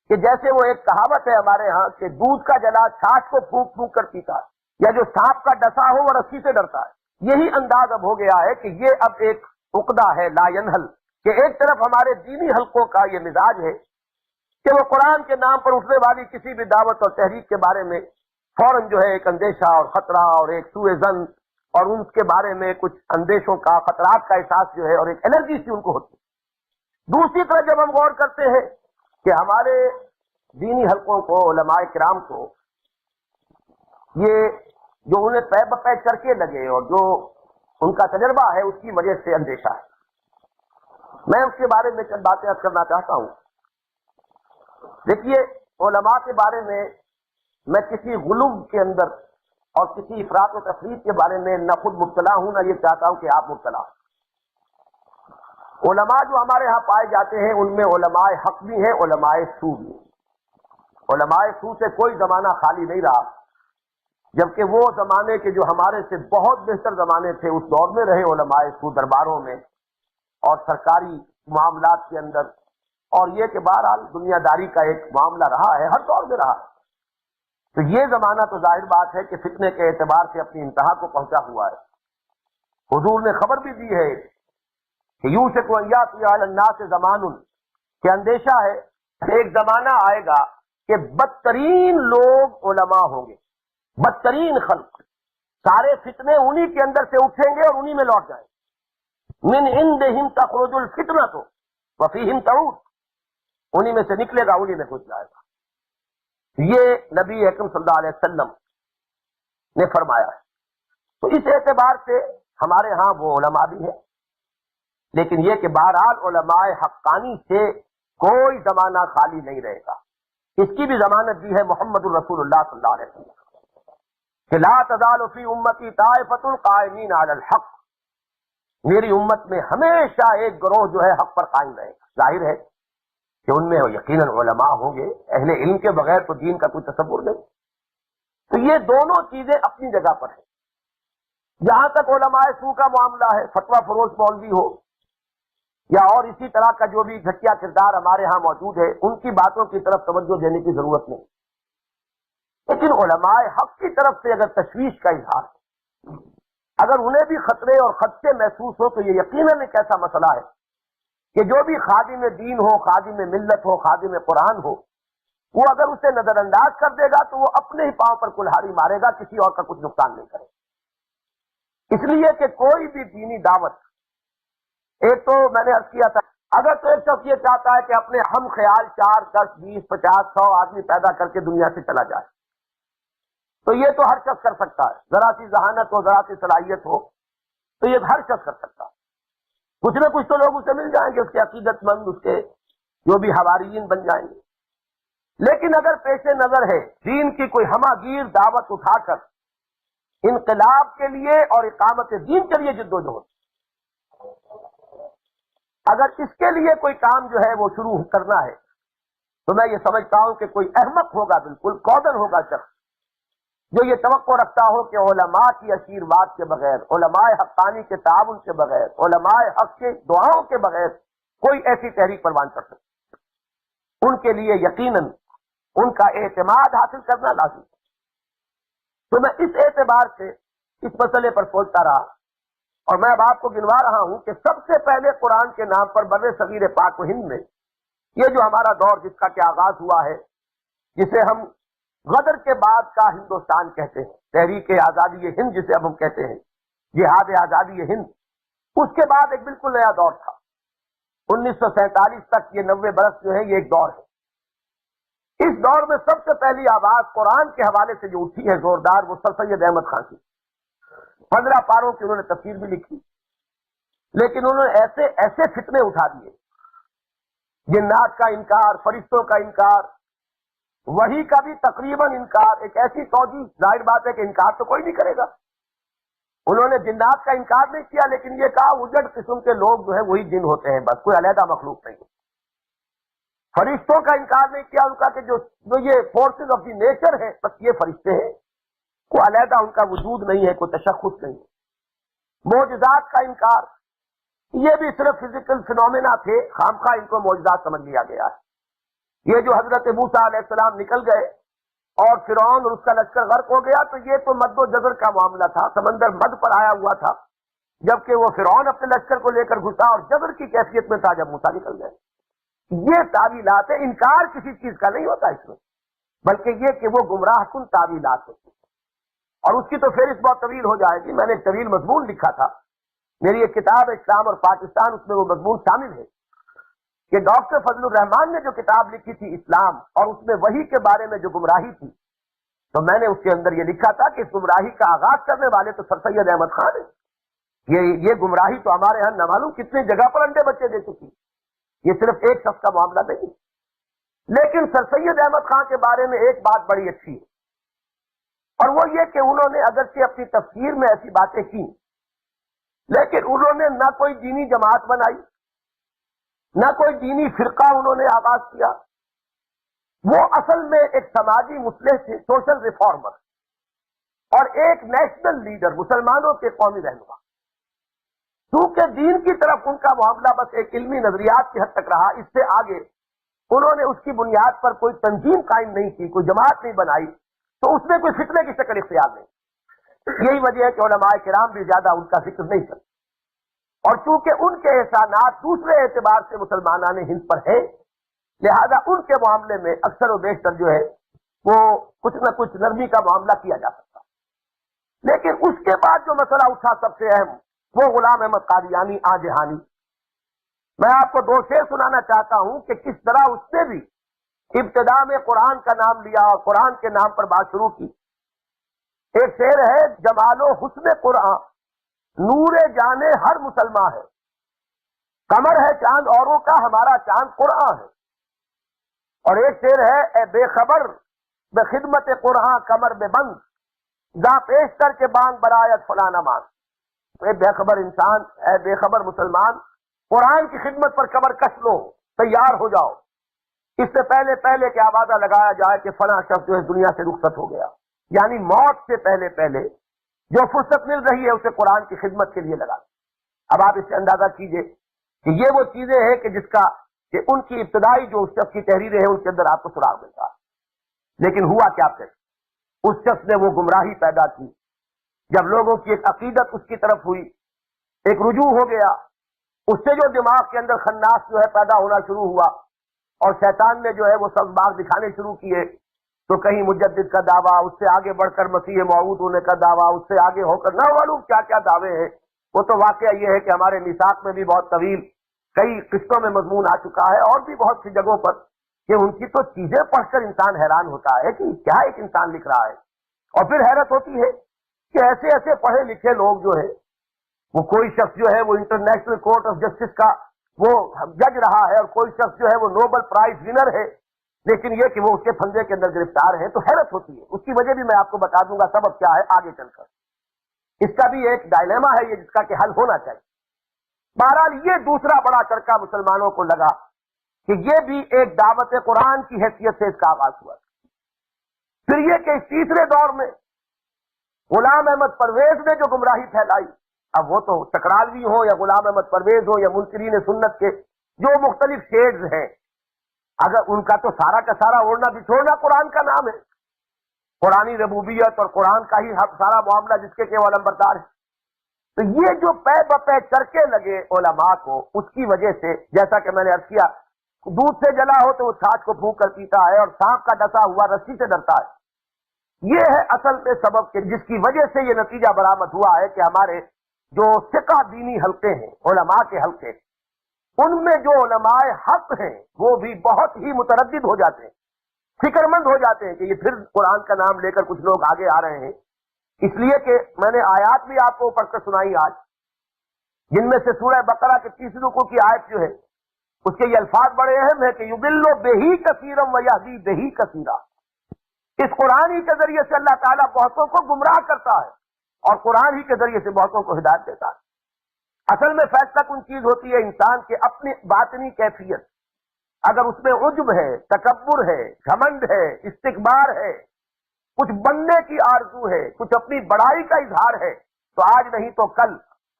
کہ جیسے وہ ایک کہاوت ہے ہمارے ہاں کہ دودھ کا جلا چھاچھ کو پھونک پھونک کر پیتا ہے، یا جو سانپ کا ڈسا ہو وہ رسی سے ڈرتا ہے۔ یہی انداز اب ہو گیا ہے کہ یہ اب ایک عقدہ ہے لا ینحل، کہ ایک طرف ہمارے دینی حلقوں کا یہ مزاج ہے کہ وہ قرآن کے نام پر اٹھنے والی کسی بھی دعوت اور تحریک کے بارے میں فوراً جو ہے ایک اندیشہ اور خطرہ اور ایک سوء ظن اور ان کے بارے میں کچھ اندیشوں کا، خطرات کا احساس جو ہے اور ایک الرجی سی ان کو ہوتی ہے۔ دوسری طرف جب ہم غور کرتے ہیں کہ ہمارے دینی حلقوں کو، علماء کرام کو، یہ جو انہیں پے بپے چرکے لگے اور جو ان کا تجربہ ہے اس کی وجہ سے اندیشہ ہے۔ میں اس کے بارے میں چند باتیں عرض کرنا چاہتا ہوں۔ دیکھیے، علماء کے بارے میں کسی غلو کے اندر اور کسی افراط و تفریط کے بارے میں نہ خود مبتلا ہوں، نہ یہ چاہتا ہوں کہ آپ مبتلا ہوں۔ علماء جو ہمارے ہاں پائے جاتے ہیں ان میں علماء حق بھی ہیں، علماء سو بھی ہیں۔ علماء سو سے کوئی زمانہ خالی نہیں رہا، جبکہ وہ زمانے کے جو ہمارے سے بہت بہتر زمانے تھے اس دور میں رہے علماء سو درباروں میں اور سرکاری معاملات کے اندر، اور یہ کہ بہرحال دنیا داری کا ایک معاملہ رہا ہے، ہر دور میں رہا۔ تو یہ زمانہ تو ظاہر بات ہے کہ فتنے کے اعتبار سے اپنی انتہا کو پہنچا ہوا ہے۔ حضور نے خبر بھی دی ہے کہ یوشک ان یاتی علی الناس زمان، کہ اندیشہ ہے ایک زمانہ آئے گا کہ بدترین لوگ علماء ہوں گے، بدترین خلق، سارے فتنے انہی کے اندر سے اٹھیں گے اور انہی میں لوٹ جائیں گے۔ من عندہم تخرج الفتنۃ وفیہم تعود، انہی میں سے نکلے گا، انہی میں گھس جائے گا۔ یہ نبی اکرم صلی اللہ علیہ وسلم نے فرمایا ہے۔ تو اس اعتبار سے ہمارے ہاں وہ علماء بھی ہیں، لیکن یہ کہ بہرحال علماء حقانی سے کوئی زمانہ خالی نہیں رہے گا۔ اس کی بھی ضمانت دی ہے محمد الرسول اللہ صلی اللہ علیہ وسلم کہ لا تزال فی امتی طائفۃ قائمین علی الحق، میری امت میں ہمیشہ ایک گروہ جو ہے حق پر قائم رہے گا۔ ظاہر ہے کہ ان میں یقیناً علماء ہوں گے، اہل علم کے بغیر تو دین کا کوئی تصور نہیں۔ تو یہ دونوں چیزیں اپنی جگہ پر ہیں۔ جہاں تک علماء سو کا معاملہ ہے، فتویٰ فروش مولوی ہو یا اور اسی طرح کا جو بھی گھٹیا کردار ہمارے ہاں موجود ہے، ان کی باتوں کی طرف توجہ دینے کی ضرورت نہیں، لیکن علماء حق کی طرف سے اگر تشویش کا اظہار ہے، اگر انہیں بھی خطرے اور خدشے محسوس ہو، تو یہ یقیناً ایک ایسا مسئلہ ہے کہ جو بھی خادم دین ہو، خادم ملت ہو، خادم قرآن ہو، وہ اگر اسے نظر انداز کر دے گا تو وہ اپنے ہی پاؤں پر کلہاڑی مارے گا، کسی اور کا کچھ نقصان نہیں کرے۔ اس لیے کہ کوئی بھی دینی دعوت، ایک تو میں نے عرض کیا تھا اگر تو ایک شخص یہ چاہتا ہے کہ اپنے ہم خیال 4 10 20 50 100 آدمی پیدا کر کے دنیا سے چلا جائے، تو یہ تو ہر شخص کر سکتا ہے، ذرا سی ذہانت ہو، ذرا سی صلاحیت ہو تو یہ ہر شخص کر سکتا ہے۔ کچھ نہ کچھ تو لوگ اسے مل جائیں گے، اس کے عقیدت مند، اس کے جو بھی حواریین بن جائیں گے۔ لیکن اگر پیش نظر ہے دین کی کوئی ہماگیر دعوت اٹھا کر انقلاب کے لیے اور اقامت دین کے لیے جدوجہد، اگر اس کے لیے کوئی کام جو ہے وہ شروع کرنا ہے تو میں یہ سمجھتا ہوں کہ کوئی احمق ہوگا، بالکل کودن ہوگا شخص جو یہ توقع رکھتا ہو کہ علماء کی آشیرواد کے بغیر، علماء حقانی کے تعاون کے بغیر، علماء حق کے دعاؤں کے بغیر کوئی ایسی تحریک پروان کر سکے۔ ان کے لیے یقیناً ان کا اعتماد حاصل کرنا لازم ہے۔ تو میں اس اعتبار سے اس مسئلے پر سوچتا رہا، اور میں اب آپ کو گنوا رہا ہوں کہ سب سے پہلے قرآن کے نام پر بر صغیر پاک و ہند میں یہ جو ہمارا دور جس کا کہ آغاز ہوا ہے، جسے ہم غدر کے بعد کا ہندوستان کہتے ہیں، تحریک آزادی ہند جسے اب ہم کہتے ہیں، جہاد آزادی ہند، اس کے بعد ایک بالکل نیا دور تھا۔ 1947 تک یہ 90 برس جو ہے یہ ایک دور ہے۔ اس دور میں سب سے پہلی آواز قرآن کے حوالے سے جو اٹھی ہے زوردار، وہ سر سید احمد خان کی 15 پاروں کی انہوں نے تفسیر بھی لکھی، لیکن انہوں نے ایسے ایسے فتنے اٹھا دیے، جنات کا انکار، فرشتوں کا انکار، وحی کا بھی تقریباً انکار، ایک ایسی توجیہ، ظاہر بات ہے کہ انکار تو کوئی نہیں کرے گا۔ انہوں نے جنات کا انکار نہیں کیا، لیکن یہ کہا اجڑ قسم کے لوگ جو ہے وہی جن ہوتے ہیں، بس کوئی علیحدہ مخلوق نہیں۔ فرشتوں کا انکار نہیں کیا، ان کا کہ جو یہ فورسز آف دی نیچر ہے، بس یہ فرشتے ہیں، کوئی علیحدہ ان کا وجود نہیں ہے، کوئی تشخص نہیں ہے۔ معجزات کا انکار، یہ بھی صرف فزیکل فینومینا تھے، خامخواہ ان کو معجزات سمجھ لیا گیا ہے۔ یہ جو حضرت موسیٰ علیہ السلام نکل گئے اور فرعون اور اس کا لشکر غرق ہو گیا، تو یہ تو مد و جزر کا معاملہ تھا، سمندر مد پر آیا ہوا تھا، جبکہ وہ فرعون اپنے لشکر کو لے کر گھسا اور جزر کی کیفیت میں تھا جب موسیٰ نکل گئے۔ یہ تعویلات ہے، انکار کسی چیز کا نہیں ہوتا اس میں، بلکہ یہ کہ وہ گمراہ کن تعویلات ہوتی ہیں، اور اس کی تو فہرست بہت طویل ہو جائے گی۔ میں نے ایک طویل مضمون لکھا تھا، میری ایک کتاب ہے اسلام اور پاکستان، اس میں وہ مضمون شامل ہے کہ ڈاکٹر فضل الرحمان نے جو کتاب لکھی تھی اسلام، اور اس میں وحی کے بارے میں جو گمراہی تھی، تو میں نے اس کے اندر یہ لکھا تھا کہ اس گمراہی کا آغاز کرنے والے تو سر سید احمد خان ہے۔ یہ گمراہی تو ہمارے ہاں نہ معلوم کتنی جگہ پر انڈے بچے دے چکی، یہ صرف ایک شخص کا معاملہ نہیں۔ لیکن سر سید احمد خان کے بارے میں ایک بات بڑی اچھی ہے، اور وہ یہ کہ انہوں نے اگرچہ اپنی تفسیر میں ایسی باتیں کی، لیکن انہوں نے نہ کوئی دینی جماعت بنائی، نہ کوئی دینی فرقہ انہوں نے آغاز کیا۔ وہ اصل میں ایک سماجی مصلح تھے، سوشل ریفارمر، اور ایک نیشنل لیڈر، مسلمانوں کے قومی رہنما۔ کیونکہ دین کی طرف ان کا معاملہ بس ایک علمی نظریات کی حد تک رہا، اس سے آگے انہوں نے اس کی بنیاد پر کوئی تنظیم قائم نہیں کی، کوئی جماعت نہیں بنائی، تو اس میں کوئی فتنے کی شکل اختیار نہیں۔ یہی وجہ ہے کہ علماء کرام بھی زیادہ ان کا ذکر نہیں کرتے، اور چونکہ ان کے احسانات دوسرے اعتبار سے مسلمانان ہند پر ہیں، لہذا ان کے معاملے میں اکثر و بیشتر جو ہے وہ کچھ نہ کچھ نرمی کا معاملہ کیا جا سکتا۔ لیکن اس کے بعد جو مسئلہ اٹھا سب سے اہم، وہ غلام احمد قادیانی آجہانی۔ میں آپ کو 2 شعر سنانا چاہتا ہوں کہ کس طرح اس نے بھی ابتدا میں قرآن کا نام لیا اور قرآن کے نام پر بات شروع کی۔ ایک شعر ہے، جمال و حسن قرآن نور جانے ہر مسلمان ہے، قمر ہے چاند اوروں کا، ہمارا چاند قرآن ہے۔ اور ایک شعر ہے، اے بے خبر بے خدمت قرآن کمر بے بند، گاں پیش کر کے بانگ برایت فلانا مان۔ اے بے خبر انسان، اے بے خبر مسلمان، قرآن کی خدمت پر کمر کس لو، تیار ہو جاؤ، اس سے پہلے کہ آوازہ لگایا جائے کہ فلاں شخص جو ہے دنیا سے رخصت ہو گیا، یعنی موت سے پہلے جو فرصت مل رہی ہے اسے قرآن کی خدمت کے لیے لگا۔ اب آپ اس سے اندازہ کیجئے کہ یہ وہ چیزیں ہیں کہ جس کا کہ ان کی ابتدائی جو اس شخص کی تحریریں ہیں ان کے اندر آپ کو سراغ ملتا ہے۔ لیکن ہوا کیا پھر؟ اس شخص نے وہ گمراہی پیدا کی، جب لوگوں کی ایک عقیدت اس کی طرف ہوئی، ایک رجوع ہو گیا، اس سے جو دماغ کے اندر خناس جو ہے پیدا ہونا شروع ہوا، اور شیطان نے جو ہے وہ سب باغ دکھانے شروع کیے، تو کہیں مجدد کا دعویٰ، اس سے آگے بڑھ کر مسیح موعود ہونے کا دعویٰ، اس سے آگے ہو کر نہ معلوم کیا کیا دعوے ہیں۔ وہ تو واقعہ یہ ہے کہ ہمارے میثاق میں بھی بہت طویل کئی قسطوں میں مضمون آ چکا ہے، اور بھی بہت سی جگہوں پر، کہ ان کی تو چیزیں پڑھ کر انسان حیران ہوتا ہے کہ کیا ایک انسان لکھ رہا ہے۔ اور پھر حیرت ہوتی ہے کہ ایسے ایسے پڑھے لکھے لوگ جو ہے، وہ کوئی شخص جو ہے وہ انٹرنیشنل کورٹ آف جسٹس کا وہ جج رہا ہے، اور کوئی شخص جو ہے وہ نوبل پرائز ونر ہے، لیکن یہ کہ وہ اس کے پھندے کے اندر گرفتار ہے، تو حیرت ہوتی ہے۔ اس کی وجہ بھی میں آپ کو بتا دوں گا، سبب کیا ہے آگے چل کر۔ اس کا بھی ایک ڈائلیما ہے یہ، جس کا کہ حل ہونا چاہیے۔ بہرحال یہ دوسرا بڑا چرکا مسلمانوں کو لگا کہ یہ بھی ایک دعوت قرآن کی حیثیت سے اس کا آغاز ہوا۔ پھر یہ کہ اس تیسرے دور میں غلام احمد پرویز نے جو گمراہی پھیلائی، اب وہ تو چکرالوی ہو یا غلام احمد پرویز ہو یا منکرین سنت کے جو مختلف شیڈز ہیں، اگر ان کا تو سارا کا سارا اوڑھنا بچھوڑنا قرآن کا نام ہے، قرآنی ربوبیت اور قرآن کا ہی سارا معاملہ جس کے وہ علمبردار ہے، تو یہ جو پے بپے چرکے لگے علماء کو، اس کی وجہ سے جیسا کہ میں نے عرض کیا، دودھ سے جلا ہو تو وہ چھاچھ کو پھونک کر پیتا ہے، اور سانپ کا ڈسا ہوا رسی سے ڈرتا ہے۔ یہ ہے اصل میں سبب کہ جس کی وجہ سے یہ نتیجہ برآمد ہوا ہے کہ ہمارے جو ثقہ دینی حلقے ہیں، علماء کے حلقے، ان میں جو علماء حق ہیں وہ بھی بہت ہی متردد ہو جاتے ہیں، فکر مند ہو جاتے ہیں کہ یہ پھر قرآن کا نام لے کر کچھ لوگ آگے آ رہے ہیں۔ اس لیے کہ میں نے آیات بھی آپ کو پڑھ کر سنائی آج، جن میں سے سورہ بقرہ کے 30 رکوع کی آیت جو ہے، اس کے یہ الفاظ بڑے اہم ہیں کہ یضل بہ کثیرا ویہدی بہ کثیرا۔ اس قرآن ہی کے ذریعے سے اللہ تعالیٰ بہتوں کو گمراہ کرتا ہے، اور قرآن ہی کے ذریعے سے بہتوں کو ہدایت دیتا ہے۔ اصل میں فیصلہ کن چیز ہوتی ہے انسان کے اپنی باطنی کیفیت۔ اگر اس میں عجب ہے، تکبر ہے، گھمنڈ ہے، استکبار ہے، کچھ بننے کی آرزو ہے، کچھ اپنی بڑائی کا اظہار ہے، تو آج نہیں تو کل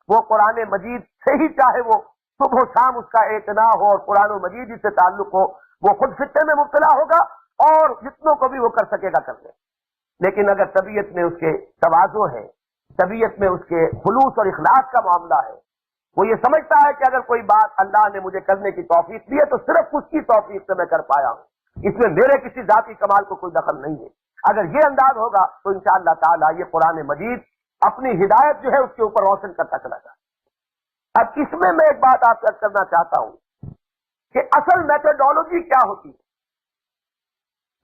وہ قرآن مجید سے ہی، چاہے وہ صبح و شام اس کا اعتنا ہو اور قرآن و مجید ہی سے تعلق ہو، وہ خود فتنے میں مبتلا ہوگا، اور جتنوں کو بھی وہ کر سکے گا کر لے۔ لیکن اگر طبیعت میں اس کے تواضع ہے، طبیعت میں اس کے خلوص اور اخلاص کا معاملہ ہے، وہ یہ سمجھتا ہے کہ اگر کوئی بات اللہ نے مجھے کرنے کی توفیق دی ہے تو صرف اس کی توفیق سے میں کر پایا ہوں، اس میں میرے کسی ذاتی کمال کو کوئی دخل نہیں ہے، اگر یہ انداز ہوگا تو انشاءاللہ تعالی یہ قرآن مجید اپنی ہدایت جو ہے اس کے اوپر روشن کرتا چلا جائے۔ اب اس میں ایک بات آپ سے کرنا چاہتا ہوں کہ اصل میتھڈالوجی کیا ہوتی ہے۔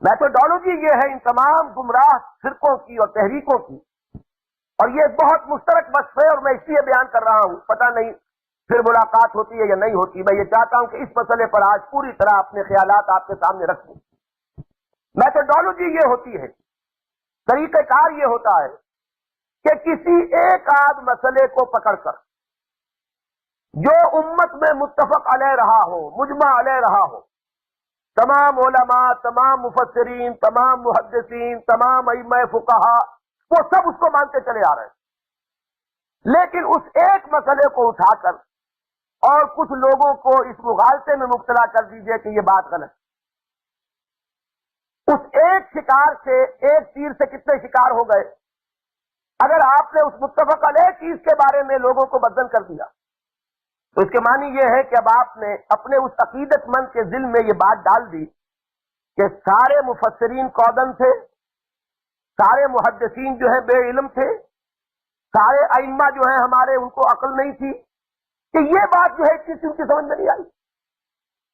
میتھڈالوجی یہ ہے ان تمام گمراہ فرقوں کی اور تحریکوں کی، اور یہ بہت مشترک وصف ہے، اور میں اس لیے بیان کر رہا ہوں، پتہ نہیں پھر ملاقات ہوتی ہے یا نہیں ہوتی۔ میں یہ چاہتا ہوں کہ اس مسئلے پر آج پوری طرح اپنے خیالات آپ کے سامنے رکھ دوں۔ میتھڈالوجی یہ ہوتی ہے، طریقہ کار یہ ہوتا ہے کہ کسی ایک آدھ مسئلے کو پکڑ کر جو امت میں متفق علیہ رہا ہو، مجمع علیہ رہا ہو، تمام علماء، تمام مفسرین، تمام محدثین، تمام ائمہ فقہا، وہ سب اس کو مانتے چلے آ رہے ہیں، لیکن اس ایک مسئلے کو اٹھا کر اور کچھ لوگوں کو اس مغالطے میں مبتلا کر دیجئے کہ یہ بات غلط۔ اس ایک شکار سے، ایک تیر سے کتنے شکار ہو گئے؟ اگر آپ نے اس متفق علیہ چیز کے بارے میں لوگوں کو بدزن کر دیا تو اس کے معنی یہ ہے کہ اب آپ نے اپنے اس عقیدت مند کے دل میں یہ بات ڈال دی کہ سارے مفسرین کودن تھے، سارے محدثین جو ہیں بے علم تھے، سارے ائمہ جو ہیں ہمارے ان کو عقل نہیں تھی، کہ یہ بات جو ہے اتنی سی ان کی سمجھ میں نہیں آئی۔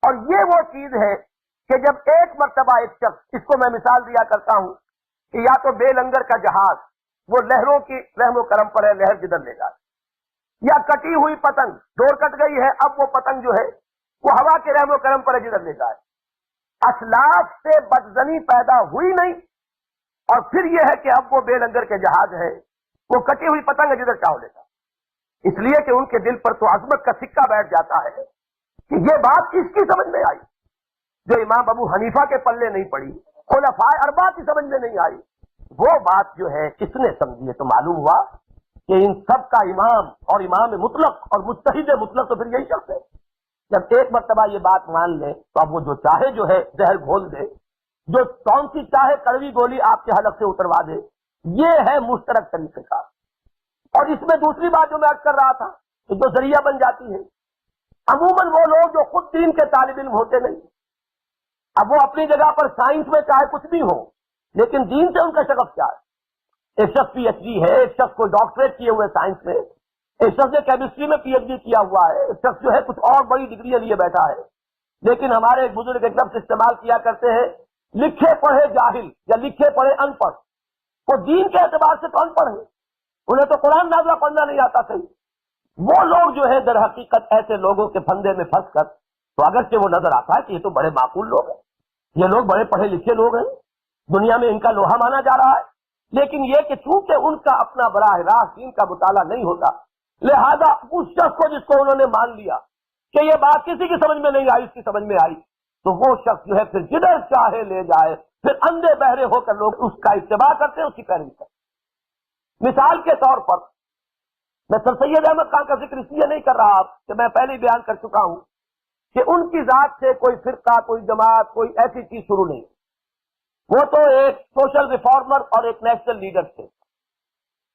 اور یہ وہ چیز ہے کہ جب ایک مرتبہ ایک شخص، اس کو میں مثال دیا کرتا ہوں کہ یا تو بے لنگر کا جہاز وہ لہروں کی رحم و کرم پر ہے، لہر جدھر لے جائے، یا کٹی ہوئی پتنگ ڈور کٹ گئی ہے، اب وہ پتنگ جو ہے وہ ہوا کے رحم و کرم پر ہے، جدھر لے جائے۔ اسلاف سے بدزنی پیدا ہوئی نہیں، اور پھر یہ ہے کہ اب وہ بے لنگر کے جہاز ہے، وہ کٹی ہوئی پتنگ ہے، جدھر چاہو لے جائے۔ اس لیے کہ ان کے دل پر تو عظمت کا سکہ بیٹھ جاتا ہے کہ یہ بات کس کی سمجھ میں آئی؟ جو امام ابو حنیفہ کے پلے نہیں پڑی، خلفاء اربعہ کی سمجھ میں نہیں آئی، وہ بات جو ہے کس نے سمجھی ہے؟ تو معلوم ہوا کہ ان سب کا امام اور امام مطلق اور مجتہد مطلق تو پھر یہی شخص ہے۔ جب ایک مرتبہ یہ بات مان لیں تو اب وہ جو چاہے جو ہے زہر گھول دے، جو کون سی چاہے کڑوی گولی آپ کے حلق سے اتروا دے، یہ ہے مشترک طریقے کا۔ اور اس میں دوسری بات جو میں عرض کر رہا تھا کہ جو ذریعہ بن جاتی ہے، عموماً وہ لوگ جو خود دین کے طالب علم ہوتے نہیں، اب وہ اپنی جگہ پر سائنس میں چاہے کچھ بھی ہو، لیکن دین سے ان کا شغف کیا ہے؟ ایک شخص PhD ہے، ایک شخص کو ڈاکٹریٹ کیے ہوئے سائنس میں، ایک شخص نے کیمسٹری میں پی ایچ ڈی کیا ہوا ہے، ایک شخص جو ہے کچھ اور بڑی ڈگری لیے بیٹھا ہے، لیکن ہمارے ایک بزرگ ایک لفظ استعمال کیا کرتے ہیں، لکھے پڑھے جاہل یا لکھے پڑھے ان پڑھ۔ وہ دین کے اعتبار سے تو ان پڑھ ہے، انہیں تو قرآن نازلہ پڑھنا نہیں آتا صحیح۔ وہ لوگ جو ہے در حقیقت ایسے لوگوں کے پھندے میں پھنس کر، تو اگرچہ وہ نظر آتا ہے کہ یہ تو بڑے معقول لوگ ہیں، یہ لوگ بڑے پڑھے لکھے لوگ ہیں، دنیا میں ان کا لوہا مانا جا رہا ہے، لیکن یہ کہ چونکہ ان کا اپنا براہ راست دین کا مطالعہ نہیں ہوتا، لہذا اس شخص کو جس کو انہوں نے مان لیا کہ یہ بات کسی کی سمجھ میں نہیں آئی، اس کی سمجھ میں آئی، تو وہ شخص جو ہے پھر جدھر چاہے لے جائے، پھر اندھے بہرے ہو کر لوگ اس کا اتباع کرتے ہیں، اس کی پیروی کرتے ہیں۔ مثال کے طور پر میں سر سید احمد خان کا ذکر اس لیے نہیں کر رہا کہ میں پہلے ہی بیان کر چکا ہوں کہ ان کی ذات سے کوئی فرقہ، کوئی جماعت، کوئی ایسی چیز شروع نہیں، وہ تو ایک سوشل ریفارمر اور ایک نیشنل لیڈر تھے،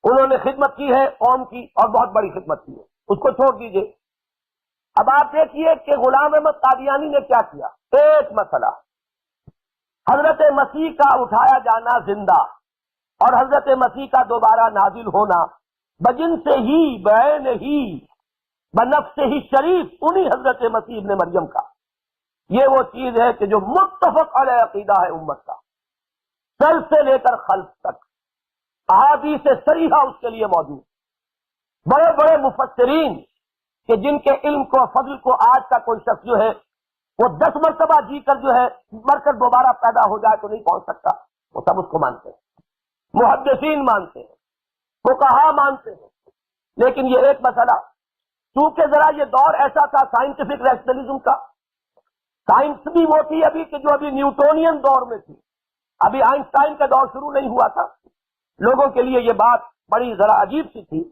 انہوں نے خدمت کی ہے قوم کی اور بہت بڑی خدمت کی ہے، اس کو چھوڑ دیجئے۔ اب آپ دیکھیے کہ غلام احمد قادیانی نے کیا کیا۔ ایک مسئلہ حضرت مسیح کا اٹھایا جانا زندہ اور حضرت مسیح کا دوبارہ نازل ہونا بجن سے ہی، بعین ہی، بنفس ہی شریف انہی حضرت مسیح ابن مریم کا، یہ وہ چیز ہے کہ جو متفق علیہ عقیدہ ہے امت کا، سلف سے لے کر خلف تک، احادیث صریحہ اس کے لیے موجود۔ بڑے بڑے مفسرین کہ جن کے علم کو فضل کو آج کا کوئی شخص جو ہے وہ 10 مرتبہ جی کر جو ہے مر کر دوبارہ پیدا ہو جائے تو نہیں پہنچ سکتا، وہ سب اس کو مانتے ہیں، محدثین مانتے ہیں، فقہاء مانتے ہیں، لیکن یہ ایک مسئلہ، چونکہ ذرا یہ دور ایسا تھا سائنٹیفک ریشنلزم کا، سائنس بھی وہ تھی ابھی کہ جو ابھی نیوٹونین دور میں تھی، ابھی آئنسٹائن کا دور شروع نہیں ہوا تھا، لوگوں کے لیے یہ بات بڑی ذرا عجیب سی تھی،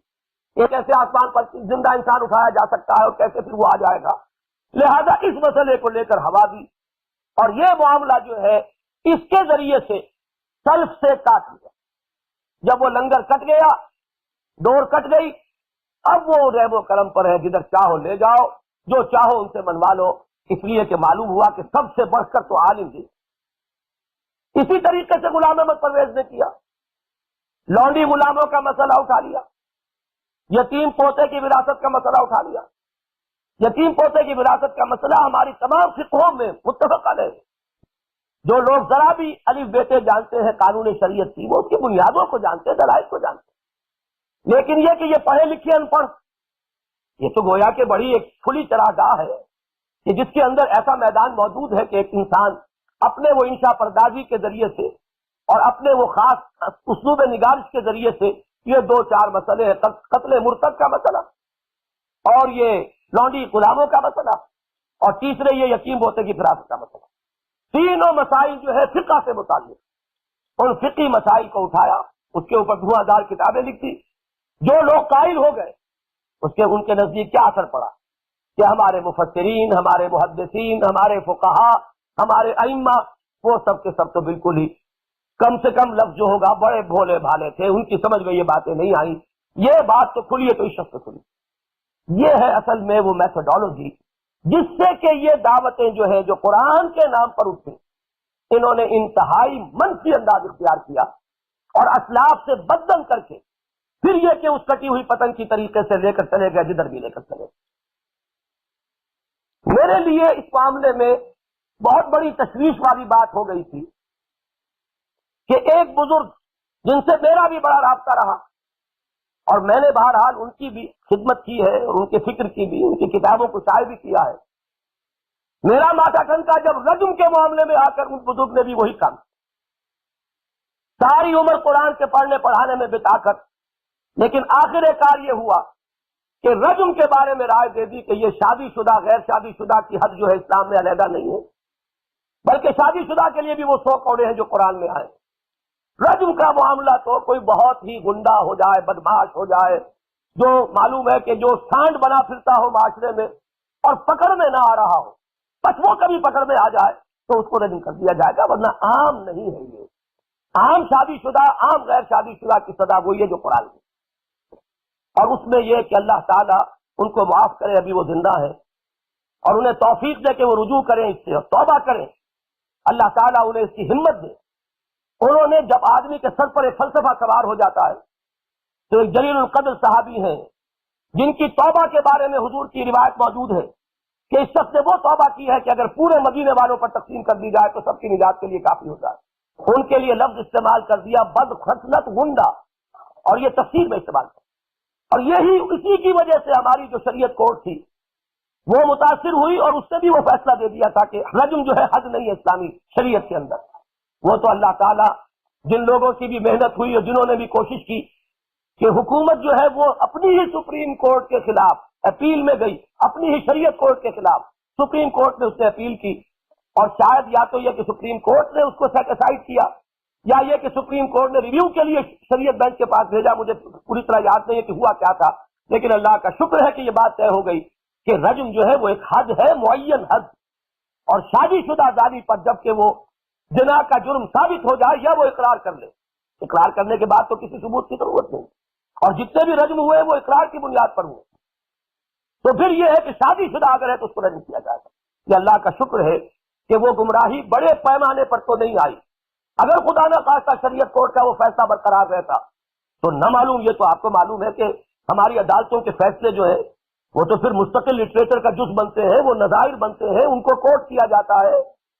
ایک ایسے آسمان پر زندہ انسان اٹھایا جا سکتا ہے اور کیسے پھر وہ آ جائے گا، لہذا اس مسئلے کو لے کر ہوا دی، اور یہ معاملہ جو ہے اس کے ذریعے سے سلف سے کاٹ لیا۔ جب وہ لنگر کٹ گیا، ڈور کٹ گئی، اب وہ ریب و کرم پر ہے، جدھر چاہو لے جاؤ، جو چاہو ان سے منوا لو، اس لیے کہ معلوم ہوا کہ سب سے بڑھ کر تو عالم تھی۔ اسی طریقے سے غلام احمد پرویز نے کیا، لونڈی غلاموں کا مسئلہ اٹھا لیا، یتیم پوتے کی وراثت کا مسئلہ اٹھا لیا۔ یتیم پوتے کی وراثت کا مسئلہ ہماری تمام فقہوں میں متفق علیہ، جو لوگ ذرا بھی الف بیٹے جانتے ہیں قانون شریعت کی، وہ اس کی بنیادوں کو جانتے ہیں، دلائل کو جانتے ہیں، لیکن یہ کہ یہ پڑھے لکھے ان پڑھ، یہ تو گویا کہ بڑی ایک کھلی چراگاہ ہے کہ جس کے اندر ایسا میدان موجود ہے کہ ایک انسان اپنے وہ انشا پردازی کے ذریعے سے اور اپنے وہ خاص اسلوب نگارش کے ذریعے سے یہ 2-4 مسئلے ہیں، قتل مرتد کا مسئلہ اور یہ لونڈی غلاموں کا مسئلہ اور تیسرے یہ یتیم پوتے کی فراست کا مسئلہ، تینوں مسائل جو ہے فقہ سے متعلق، ان فقی مسائل کو اٹھایا، اس کے اوپر 2000 کتابیں لکھی، جو لوگ قائل ہو گئے اس کے ان کے نزدیک کیا اثر پڑا کہ ہمارے مفسرین، ہمارے محدثین، ہمارے فقہاء، ہمارے ائمہ، وہ سب کے سب تو بالکل ہی کم سے کم لفظ جو ہوگا بڑے بھولے بھالے تھے، ان کی سمجھ میں یہ باتیں نہیں آئیں، یہ بات تو کھلی ہے تو اس شخص سے کھلی۔ یہ ہے اصل میں وہ میتھڈالوجی جس سے کہ یہ دعوتیں جو ہیں جو قرآن کے نام پر اٹھیں، انہوں نے انتہائی منفی انداز اختیار کیا اور اسلاف سے بددم کر کے پھر یہ کہ اس کٹی ہوئی پتنگ کی طریقے سے لے کر چلے گئے جدھر بھی لے کر چلے گئے۔ میرے لیے اس معاملے میں بہت بڑی تشویش والی بات ہو گئی تھی کہ ایک بزرگ جن سے میرا بھی بڑا رابطہ رہا اور میں نے بہرحال ان کی بھی خدمت کی ہے اور ان کے فکر کی بھی، ان کی کتابوں کو شائع بھی کیا ہے، میرا ماتھا ٹھنکا جب رجم کے معاملے میں آ کر ان بزرگ نے بھی وہی کام، ساری عمر قرآن کے پڑھنے پڑھانے میں بتا کر، لیکن آخر کار یہ ہوا کہ رجم کے بارے میں رائے دے دی کہ یہ شادی شدہ غیر شادی شدہ کی حد جو ہے اسلام میں علیحدہ نہیں ہے، بلکہ شادی شدہ کے لیے بھی وہ 100 کوڑے ہیں جو قرآن میں آئے۔ رجم کا معاملہ تو کوئی بہت ہی گنڈا ہو جائے، بدماش ہو جائے، جو معلوم ہے کہ جو سانڈ بنا پھرتا ہو معاشرے میں اور پکڑ میں نہ آ رہا ہو، بس وہ کبھی پکڑ میں آ جائے تو اس کو رجم کر دیا جائے گا، ورنہ عام نہیں ہے، یہ عام شادی شدہ، عام غیر شادی شدہ کی سزا وہی ہے جو قرآن کی، اور اس میں یہ کہ اللہ تعالیٰ ان کو معاف کرے، ابھی وہ زندہ ہے، اور انہیں توفیق دے کہ وہ رجوع کریں اس سے اور توبہ کریں، اللہ تعالیٰ انہیں اس کی ہمت دے۔ انہوں نے جب آدمی کے سر پر ایک فلسفہ سوار ہو جاتا ہے تو ایک جلیل القدر صحابی ہیں جن کی توبہ کے بارے میں حضور کی روایت موجود ہے کہ اس شخص نے وہ توبہ کی ہے کہ اگر پورے مدینے والوں پر تقسیم کر دی جائے تو سب کی نجات کے لیے کافی ہوتا ہے. ان کے لیے لفظ استعمال کر دیا بد خصلت گنڈا، اور یہ تفسیر میں استعمال کر. اور یہی اسی کی وجہ سے ہماری جو شریعت کورٹ تھی وہ متاثر ہوئی اور اس سے بھی وہ فیصلہ دے دیا تھا کہ رجم جو ہے حد نہیں ہے اسلامی شریعت کے اندر. وہ تو اللہ تعالیٰ جن لوگوں کی بھی محنت ہوئی اور جنہوں نے بھی کوشش کی کہ حکومت جو ہے وہ اپنی ہی سپریم کورٹ کے خلاف اپیل میں گئی، اپنی ہی شریعت کورٹ کے خلاف سپریم کورٹ نے اس سے اپیل کی، اور شاید یا تو یہ کہ سپریم کورٹ نے اس کو سیٹ اسائڈ کیا یا یہ کہ سپریم کورٹ نے ریویو کے لیے شریعت بینچ کے پاس بھیجا. مجھے پوری طرح یاد نہیں ہے کہ ہوا کیا تھا، لیکن اللہ کا شکر ہے کہ یہ بات طے ہو گئی کہ رجم جو ہے وہ ایک حد ہے، معین حد. اور شادی شدہ زانی پر جب کہ وہ زنا کا جرم ثابت ہو جائے یا وہ اقرار کر لے، اقرار کرنے کے بعد تو کسی ثبوت کی ضرورت نہیں، اور جتنے بھی رجم ہوئے وہ اقرار کی بنیاد پر ہوئے، تو پھر یہ ہے کہ شادی شدہ اگر ہے تو اس کو رجم کیا جائے گا. یہ اللہ کا شکر ہے کہ وہ گمراہی بڑے پیمانے پر تو نہیں آئی. اگر خدا نہ خواستہ شریعت کورٹ کا وہ فیصلہ برقرار رہتا تو نہ معلوم، یہ تو آپ کو معلوم ہے کہ ہماری عدالتوں کے فیصلے جو ہیں وہ تو پھر مستقل لٹریچر کا جز بنتے ہیں، وہ نظائر بنتے ہیں، ان کو کوٹ کیا جاتا ہے،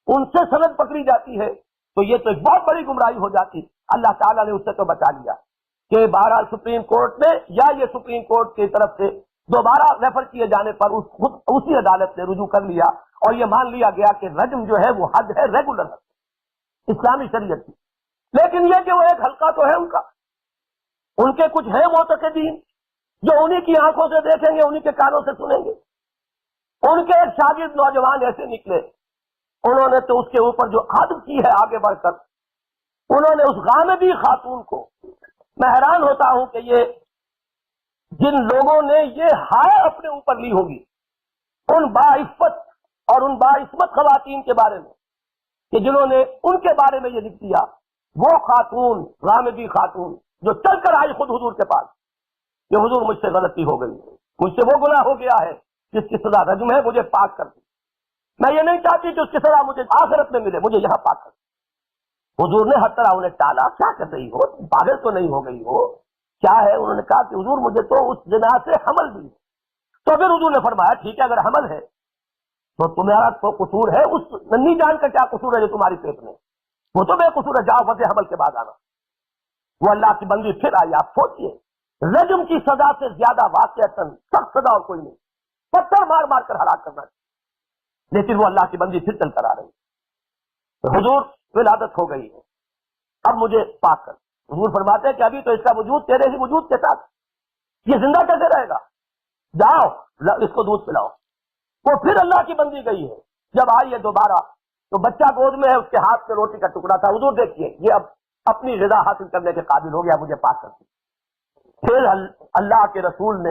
ان سے سند پکڑی جاتی ہے، تو یہ تو ایک بہت بڑی گمراہی ہو جاتی. اللہ تعالیٰ نے اس سے تو بچا لیا کہ بہرحال سپریم کورٹ نے یا یہ سپریم کورٹ کی طرف سے دوبارہ ریفر کیے جانے پر اسی عدالت نے رجوع کر لیا اور یہ مان لیا گیا کہ رجم جو ہے وہ حد ہے، ریگولر حد اسلامی شریعت کی. لیکن یہ کہ وہ ایک حلقہ تو ہے ان کے کچھ ہیں معتقدین جو انہی کی آنکھوں سے دیکھیں گے، انہی کے کانوں سے سنیں گے. ان کے ایک شاگرد نوجوان ایسے نکلے، انہوں نے تو اس کے اوپر جو حد کی ہے آگے بڑھ کر انہوں نے اس غامدی خاتون کو، میں حیران ہوتا ہوں کہ یہ جن لوگوں نے یہ ہائے اپنے اوپر لی ہوگی ان باعفت اور ان باعصمت خواتین کے بارے میں کہ جنہوں نے ان کے بارے میں یہ لکھ دیا، وہ خاتون غامدی خاتون جو چل کر آئی خود حضور کے پاس کہ حضور مجھ سے غلطی ہو گئی، مجھ سے وہ گناہ ہو گیا ہے جس کی سزا رجم ہے، مجھے پاک کر دی. میں یہ نہیں چاہتی کہ اس کی سزا مجھے آخرت میں ملے، مجھے یہاں پاک کر دی. حضور نے ہر طرح انہیں ٹالا، کیا کر رہی ہو، پاگل تو نہیں ہو گئی ہو، کیا ہے؟ انہوں نے کہا کہ حضور مجھے تو اس زنا سے حمل بھی. تو پھر حضور نے فرمایا ٹھیک ہے، اگر حمل ہے تو تمہارا تو قصور ہے، اس ننھی جان کا کیا قصور ہے جو تمہاری پیٹ میں، وہ تو بے قصور ہے، جاؤ وقت حمل کے بعد آنا. وہ اللہ کی بندی پھر آئی. آپ سوچیے رجم کی سزا سے زیادہ واقعتاً سخت سزا اور کوئی نہیں، پتھر مار مار کر ہلاک کرنا چاہیے، لیکن وہ اللہ کی بندی پھر چل کر آ رہی. حضور ولادت ہو گئی ہے، اب مجھے پاک کر. حضور فرماتے ہیں کہ ابھی تو اس کا وجود تیرے ہی وجود کے ساتھ، یہ زندہ کیسے رہے گا؟ جاؤ اس کو دودھ پلاؤ. وہ پھر اللہ کی بندی گئی ہے. جب آئی ہے دوبارہ تو بچہ گود میں ہے، اس کے ہاتھ میں روٹی کا ٹکڑا تھا. حضور دیکھیے یہ اب اپنی غذا حاصل کرنے کے قابل ہو گیا، مجھے پاک کر دی. پھر اللہ کے رسول نے،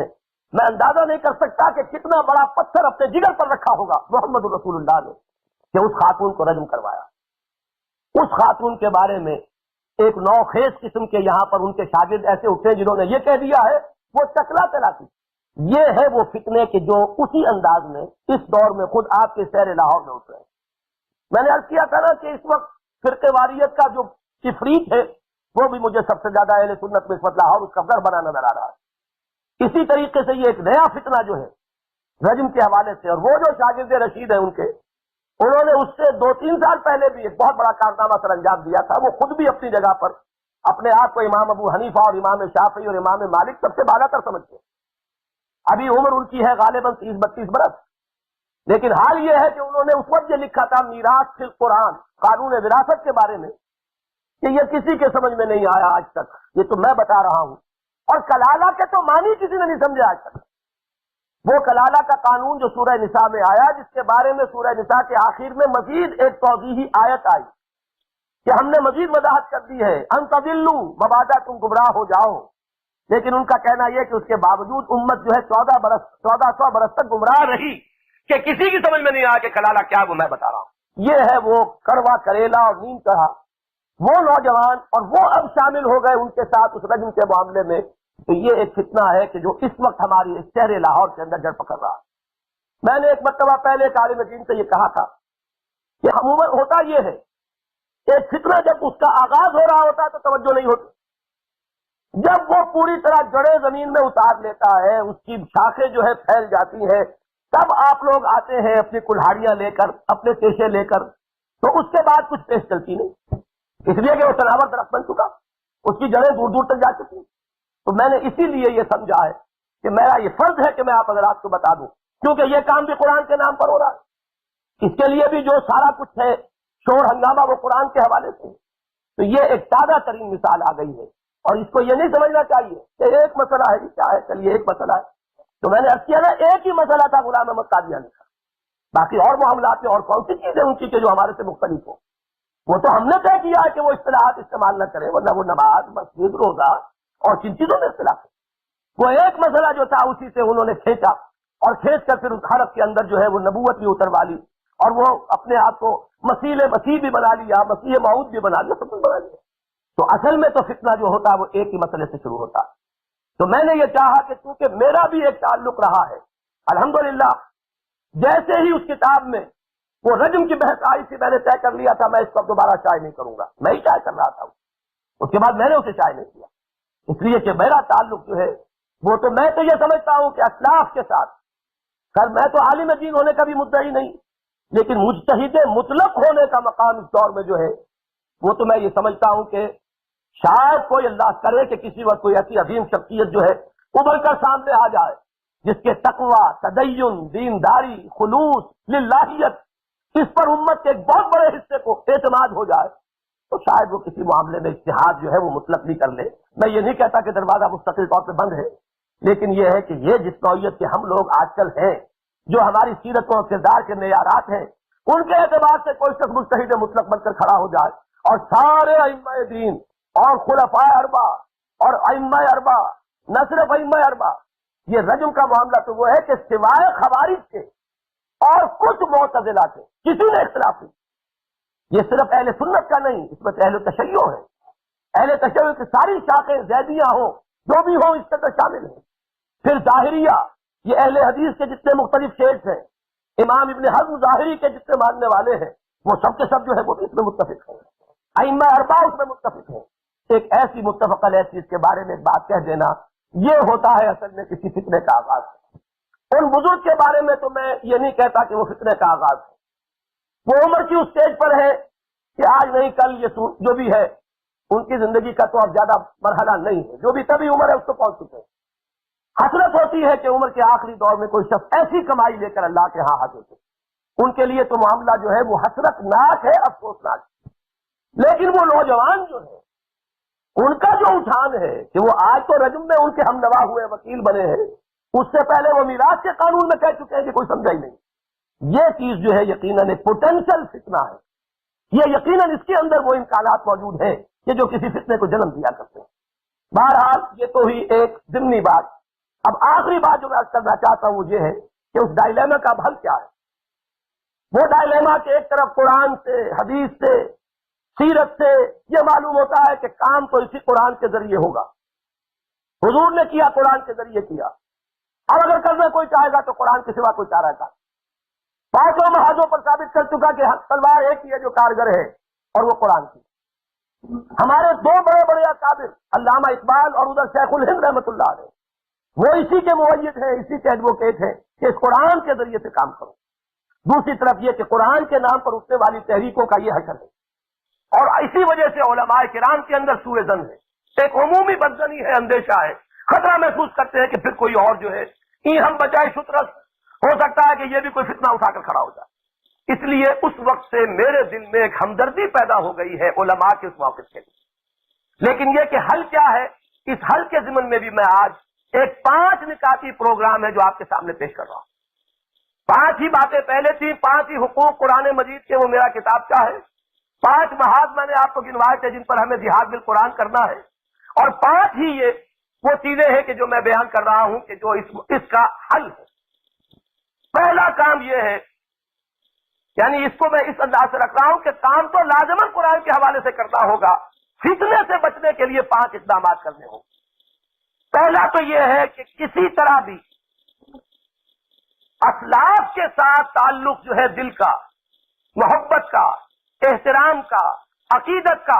میں اندازہ نہیں کر سکتا کہ کتنا بڑا پتھر اپنے جگر پر رکھا ہوگا محمد رسول اللہ نے کہ اس خاتون کو رجم کروایا. اس خاتون کے بارے میں ایک نوخیز قسم کے یہاں پر ان کے شاگرد ایسے اٹھے جنہوں نے یہ کہہ دیا ہے وہ چکلا چلاتی. یہ ہے وہ فتنے کہ جو اسی انداز میں اس دور میں خود آپ کے شہر لاہور میں اٹھ رہے ہیں. میں نے عرض کیا تھا نا کہ اس وقت فرقے واریت کا جو افریت ہے وہ بھی مجھے سب سے زیادہ اہل سنت میں اس وقت لاہور اس کا گھر بنا نظر آ رہا ہے. اسی طریقے سے یہ ایک نیا فتنہ جو ہے رجم کے حوالے سے، اور وہ جو شاگرد رشید ہیں ان کے، انہوں نے اس سے 2-3 سال پہلے بھی ایک بہت بڑا کارنامہ سر انجام دیا تھا. وہ خود بھی اپنی جگہ پر اپنے آپ کو امام ابو حنیفہ اور امام شافعی اور امام مالک سب سے بالا تر سمجھتے ہیں. ابھی عمر ان کی ہے غالباً 30-32 برس، لیکن حال یہ ہے کہ انہوں نے اس وقت یہ لکھا تھا میراث فی القرآن، قانون وراثت کے بارے میں، کہ یہ کسی کے سمجھ میں نہیں آیا آج تک. یہ تو میں بتا رہا ہوں. اور کلالہ کے تو معنی کسی نے نہیں سمجھے آج تک. وہ کلالہ کا قانون جو سورہ نساء میں آیا، جس کے بارے میں سورہ نساء کے آخر میں مزید ایک توضیحی آیت آئی کہ ہم نے مزید وضاحت کر دی ہے ان تضلوا، مبادا تم گمراہ ہو جاؤ. لیکن ان کا کہنا یہ کہ اس کے باوجود امت جو ہے 1400 برس تک گمراہ رہی کہ کسی کی سمجھ میں نہیں آیا کہ کلالہ کیا وہ میں بتا رہا ہوں. یہ ہے وہ کڑوا کریلا اور نیم کڑھا وہ نوجوان، اور وہ اب شامل ہو گئے ان کے ساتھ اس رجم کے معاملے میں. تو یہ ایک فتنہ ہے کہ جو اس وقت ہماری شہر لاہور کے اندر جڑ پکڑ رہا ہے. میں نے ایک مرتبہ پہلے ایک عالم دین سے یہ کہا تھا کہ عموماً ہوتا یہ ہے کہ فتنہ جب اس کا آغاز ہو رہا ہوتا ہے تو توجہ نہیں ہوتی، جب وہ پوری طرح جڑیں زمین میں اتار لیتا ہے، اس کی شاخیں جو ہے پھیل جاتی ہیں، تب آپ لوگ آتے ہیں اپنی کلہاڑیاں لے کر، اپنے تیشے لے کر، تو اس کے بعد کچھ پیش چلتی نہیں، اس لیے کہ وہ تناور درخت بن چکا، اس کی جڑیں دور دور تک جا چکی۔ تو میں نے اسی لیے یہ سمجھا ہے کہ میرا یہ فرض ہے کہ میں آپ حضرات کو بتا دوں، کیونکہ یہ کام بھی قرآن کے نام پر ہو رہا ہے، اس کے لیے بھی جو سارا کچھ ہے شور ہنگامہ وہ قرآن کے حوالے سے۔ تو یہ ایک تازہ ترین مثال آ گئی ہے، اور اس کو یہ نہیں سمجھنا چاہیے کہ ایک مسئلہ ہے، کیا ہے، چلیے ایک مسئلہ ہے۔ تو میں نے عرض کیا نا، ایک ہی مسئلہ تھا غلام احمد قادیانی کا، باقی اور معاملات میں اور کون سی چیزیں ان کی کہ جو ہمارے سے مختلف ہو، وہ تو ہم نے طے کیا ہے کہ وہ اصطلاحات استعمال نہ کرے، ورنہ وہ نماز، مسجد، روزہ اور کن چیزوں میں اختلاف ہے۔ وہ ایک مسئلہ جو تھا اسی سے انہوں نے کھینچا، اور کھینچ کر پھر اس حلق کے اندر جو ہے وہ نبوت بھی اتروا لی، اور وہ اپنے آپ کو مسیح بھی بنا لیا، مسیح موعود بھی بنا لیا، سب کچھ بنا لیا۔ تو اصل میں تو فتنہ جو ہوتا ہے وہ ایک ہی مسئلے سے شروع ہوتا ہے۔ تو میں نے یہ چاہا کہ چونکہ میرا بھی ایک تعلق رہا ہے، الحمدللہ جیسے ہی اس کتاب میں وہ رجم کی بحث آئی تھی، میں نے طے کر لیا تھا میں اس کو دوبارہ شائع نہیں کروں گا، میں ہی شائع کر رہا تھا، اس کے بعد میں نے اسے شائع نہیں کیا، اس لیے کہ میرا تعلق جو ہے وہ تو میں تو یہ سمجھتا ہوں کہ اسلاف کے ساتھ، خیر میں تو عالم دین ہونے کا بھی مدعی نہیں، لیکن مجتہد مطلق ہونے کا مقام اس دور میں جو ہے وہ تو میں یہ سمجھتا ہوں کہ شاید کوئی اللہ کرے کہ کسی وقت کوئی ایسی عظیم شخصیت جو ہے ابھر کر سامنے آ جائے جس کے تقوی، تدین، دینداری، خلوص، للہیت، اس پر امت کے ایک بہت بڑے حصے کو اعتماد ہو جائے، تو شاید وہ کسی معاملے میں اجتہاد جو ہے وہ مطلق بھی کر لے۔ میں یہ نہیں کہتا کہ دروازہ مستقل طور پہ بند ہے، لیکن یہ ہے کہ یہ جس نوعیت کے ہم لوگ آج کل ہیں، جو ہماری سیرتوں اور کردار کے معیارات ہیں، ان کے اعتبار سے کوئی شخص مجتہد مطلق بن کر کھڑا ہو جائے اور سارے ائمہ دین اور خلفاء اربع اور ائمہ اربع، نہ صرف ائمہ اربع، یہ رجم کا معاملہ تو وہ ہے کہ سوائے خوارج کے اور کچھ معتزلہ کے کسی نے اختلاف نہیں، یہ صرف اہل سنت کا نہیں، اس میں اہل تشیع ہے، اہل تشیع کی ساری شاخیں زیدیہ ہوں جو بھی ہوں اس کے اندر شامل ہیں، پھر ظاہریہ، یہ اہل حدیث کے جتنے مختلف شیخ ہیں، امام ابن حزم ظاہری کے جتنے ماننے والے ہیں، وہ سب کے سب جو ہے وہ اس میں متفق ہیں، ائمہ اربعہ اس میں متفق ہیں۔ ایک ایسی متفق علیہ چیز کے بارے میں ایک بات کہہ دینا، یہ ہوتا ہے اصل میں کسی فتنے کا آغاز۔ ان بزرگ کے بارے میں تو میں یہ نہیں کہتا کہ وہ فتنے کا آغاز ہے، وہ عمر کی اس اسٹیج پر ہے کہ آج نہیں کل یہ جو بھی ہے ان کی زندگی کا تو اب زیادہ مرحلہ نہیں ہے، جو بھی تبھی عمر ہے اس کو پہنچ چکے ہیں۔ حسرت ہوتی ہے کہ عمر کے آخری دور میں کوئی شخص ایسی کمائی لے کر اللہ کے ہاں حاضر ہو، ان کے لیے تو معاملہ جو ہے وہ حسرت ناک ہے، افسوسناک ہے۔ لیکن وہ نوجوان جو ہے ان کا جو اٹھان ہے کہ وہ آج تو رجم میں ان کے ہم نوا ہوئے وکیل بنے ہیں، اس سے پہلے وہ میراث کے قانون میں کہہ چکے ہیں کہ کوئی سمجھا ہی نہیں، یہ چیز جو ہے یقیناً ایک پوٹینشل فتنہ ہے، یہ یقیناً اس کے اندر وہ امکانات موجود ہیں کہ جو کسی فتنے کو جنم دیا کرتے ہیں۔ بہرحال یہ تو ہی ایک ضمنی بات۔ اب آخری بات جو میں عرض کرنا چاہتا ہوں وہ یہ ہے کہ اس ڈائلیما کا حل کیا ہے۔ وہ ڈائلیما کہ ایک طرف قرآن سے، حدیث سے، سیرت سے یہ معلوم ہوتا ہے کہ کام تو اسی قرآن کے ذریعے ہوگا، حضور نے کیا، قرآن کے ذریعے کیا، اب اگر کرنا کوئی چاہے گا تو قرآن کے سوا کوئی چارہ کا۔ پانچوں محاذوں پر ثابت کر چکا کہ تلوار ایک ہی ہے جو کارگر ہے اور وہ قرآن کی۔ ہمارے دو بڑے بڑے اکابر علامہ اقبال اور ادھر شیخ الہند رحمۃ اللہ علیہ، وہ اسی کے مؤید ہیں، اسی کے ایڈوکیٹ ہیں کہ اس قرآن کے ذریعے سے کام کرو۔ دوسری طرف یہ کہ قرآن کے نام پر اٹھنے والی تحریکوں کا یہ حشر ہے، اور اسی وجہ سے علماء کرام کے اندر سوء ظن ہے، ایک عمومی بدظنی ہے، اندیشہ ہے، خطرہ محسوس کرتے ہیں کہ پھر کوئی اور جو ہے ہم بجائے شترس ہو سکتا ہے کہ یہ بھی کوئی فتنہ اٹھا کر کھڑا ہو جائے۔ اس لیے اس وقت سے میرے دل میں ایک ہمدردی پیدا ہو گئی ہے علماء کے اس موقف کے لیے۔ لیکن یہ کہ حل کیا ہے، اس حل کے ضمن میں بھی میں آج ایک 5 نکاتی پروگرام ہے جو آپ کے سامنے پیش کر رہا ہوں۔ 5 ہی باتیں پہلے تھی، 5 ہی حقوق قرآن مجید کے، وہ میرا کتاب کا ہے۔ 5 محاذ میں نے آپ کو گنوائے تھے جن پر ہمیں جہاد بالقرآن کرنا ہے، اور 5 ہی یہ وہ چیزیں ہیں کہ جو میں بیان کر رہا ہوں کہ جو اس کا حل ہے۔ پہلا کام یہ ہے، یعنی اس کو میں اس انداز سے رکھ رہا ہوں کہ کام تو لازماً قرآن کے حوالے سے کرنا ہوگا، فتنے سے بچنے کے لیے 5 اقدامات کرنے ہوں۔ پہلا تو یہ ہے کہ کسی طرح بھی اسلاف کے ساتھ تعلق جو ہے دل کا، محبت کا، احترام کا، عقیدت کا،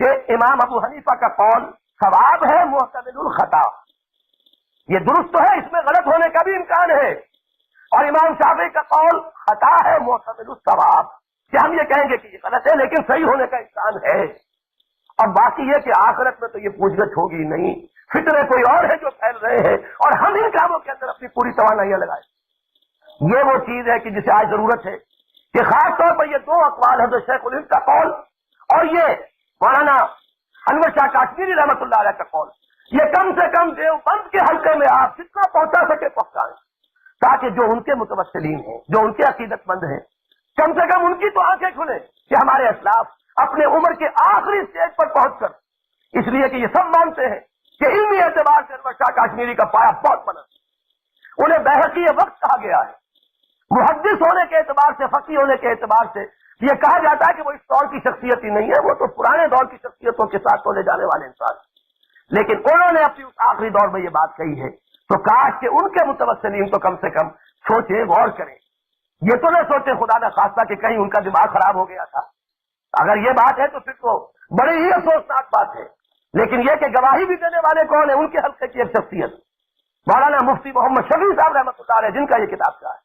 کہ امام ابو حنیفہ کا قول ثواب ہے محتمل الخطا، یہ درست تو ہے، اس میں غلط ہونے کا بھی امکان ہے، اور امام شافعی کا قول خطا ہے محتمل الثواب، کہ ہم یہ کہیں گے کہ یہ غلط ہے لیکن صحیح ہونے کا امکان ہے۔ اور باقی یہ کہ آخرت میں تو یہ پوچھ گچھ ہوگی نہیں، فتنے کوئی اور ہے جو پھیل رہے ہیں اور ہم ان کاموں کے اندر اپنی پوری توانائیاں لگائیں۔ یہ وہ چیز ہے کہ جسے آج ضرورت ہے کہ خاص طور پر یہ دو اقوال حضرت شیخ الہند کا قول اور یہ مولانا انور شاہ کاشمیری رحمۃ اللہ علیہ کا قول، یہ کم سے کم دیوبند کے حلقے میں آپ جتنا پہنچا سکے پہنچائیں، تاکہ جو ان کے متوسلین ہیں، جو ان کے عقیدت مند ہیں، کم سے کم ان کی تو آنکھیں کھلیں کہ ہمارے اسلاف اپنے عمر کے آخری سٹیج پر پہنچ کر، اس لیے کہ یہ سب مانتے ہیں کہ علمی اعتبار سے انور شاہ کاشمیری کا پایا بہت بلند، انہیں بحقی وقت کہا گیا ہے، محدث ہونے کے اعتبار سے، فقیہ ہونے کے اعتبار سے یہ کہا جاتا ہے کہ وہ اس دور کی شخصیت ہی نہیں ہے، وہ تو پرانے دور کی شخصیتوں کے ساتھ تولے جانے والے انسان، لیکن انہوں نے اپنی اس آخری دور میں یہ بات کہی ہے، تو کاش کہ ان کے متوسلین تو کم سے کم سوچیں، غور کریں، یہ تو نہ سوچیں خدا نہ خواستہ کہ کہیں ان کا دماغ خراب ہو گیا تھا، اگر یہ بات ہے تو پھر تو بڑی ہی افسوسناک بات ہے، لیکن یہ کہ گواہی بھی دینے والے کون ہیں، ان کے حلقے کی ایک شخصیت مولانا مفتی محمد شفیع صاحب رحمۃ اللہ علیہ، جن کا یہ کتاب کا ہے،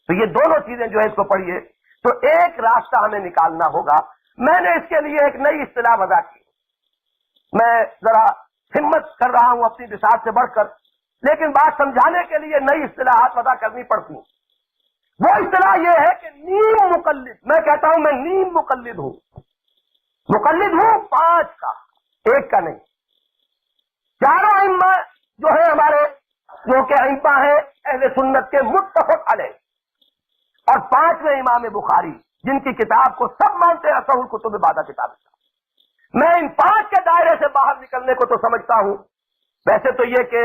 تو یہ دونوں چیزیں جو ہے اس کو پڑھیے تو ایک راستہ ہمیں نکالنا ہوگا۔ میں نے اس کے لیے ایک نئی اصطلاح وضع کی، میں ذرا ہمت کر رہا ہوں اپنی بساط سے بڑھ کر، لیکن بات سمجھانے کے لیے نئی اصطلاحات وضع کرنی پڑتی ہیں۔ وہ اصطلاح یہ ہے کہ نیم مقلد، میں کہتا ہوں میں نیم مقلد ہوں، مقلد ہوں 5 کا، 1 کا نہیں۔ چاروں ائمہ جو ہیں ہمارے، جو کہ ائمہ ہیں اہل سنت کے متفق علیہ، اور 5ویں امام بخاری جن کی کتاب کو سب مانتے ہیں اصح الکتب بعد کتاب، میں ان 5 کے دائرے سے باہر نکلنے کو تو سمجھتا ہوں۔ ویسے تو یہ کہ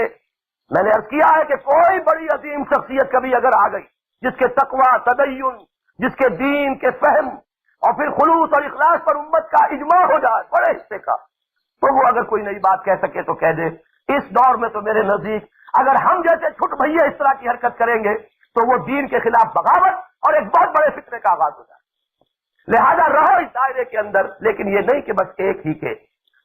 میں نے عرض کیا ہے کہ کوئی بڑی عظیم شخصیت کبھی اگر آ گئی جس کے تقوی، تدین، جس کے دین کے فہم اور پھر خلوص اور اخلاص پر امت کا اجماع ہو جائے بڑے حصے کا، تو وہ اگر کوئی نئی بات کہہ سکے تو کہہ دے۔ اس دور میں تو میرے نزدیک اگر ہم جیسے چھٹ بھئیے اس طرح کی حرکت کریں گے تو وہ دین کے خلاف بغاوت اور ایک بہت بڑے فتنے کا آغاز ہو جائے۔ لہذا رہو اس دائرے کے اندر، لیکن یہ نہیں کہ بس ایک ہی کے،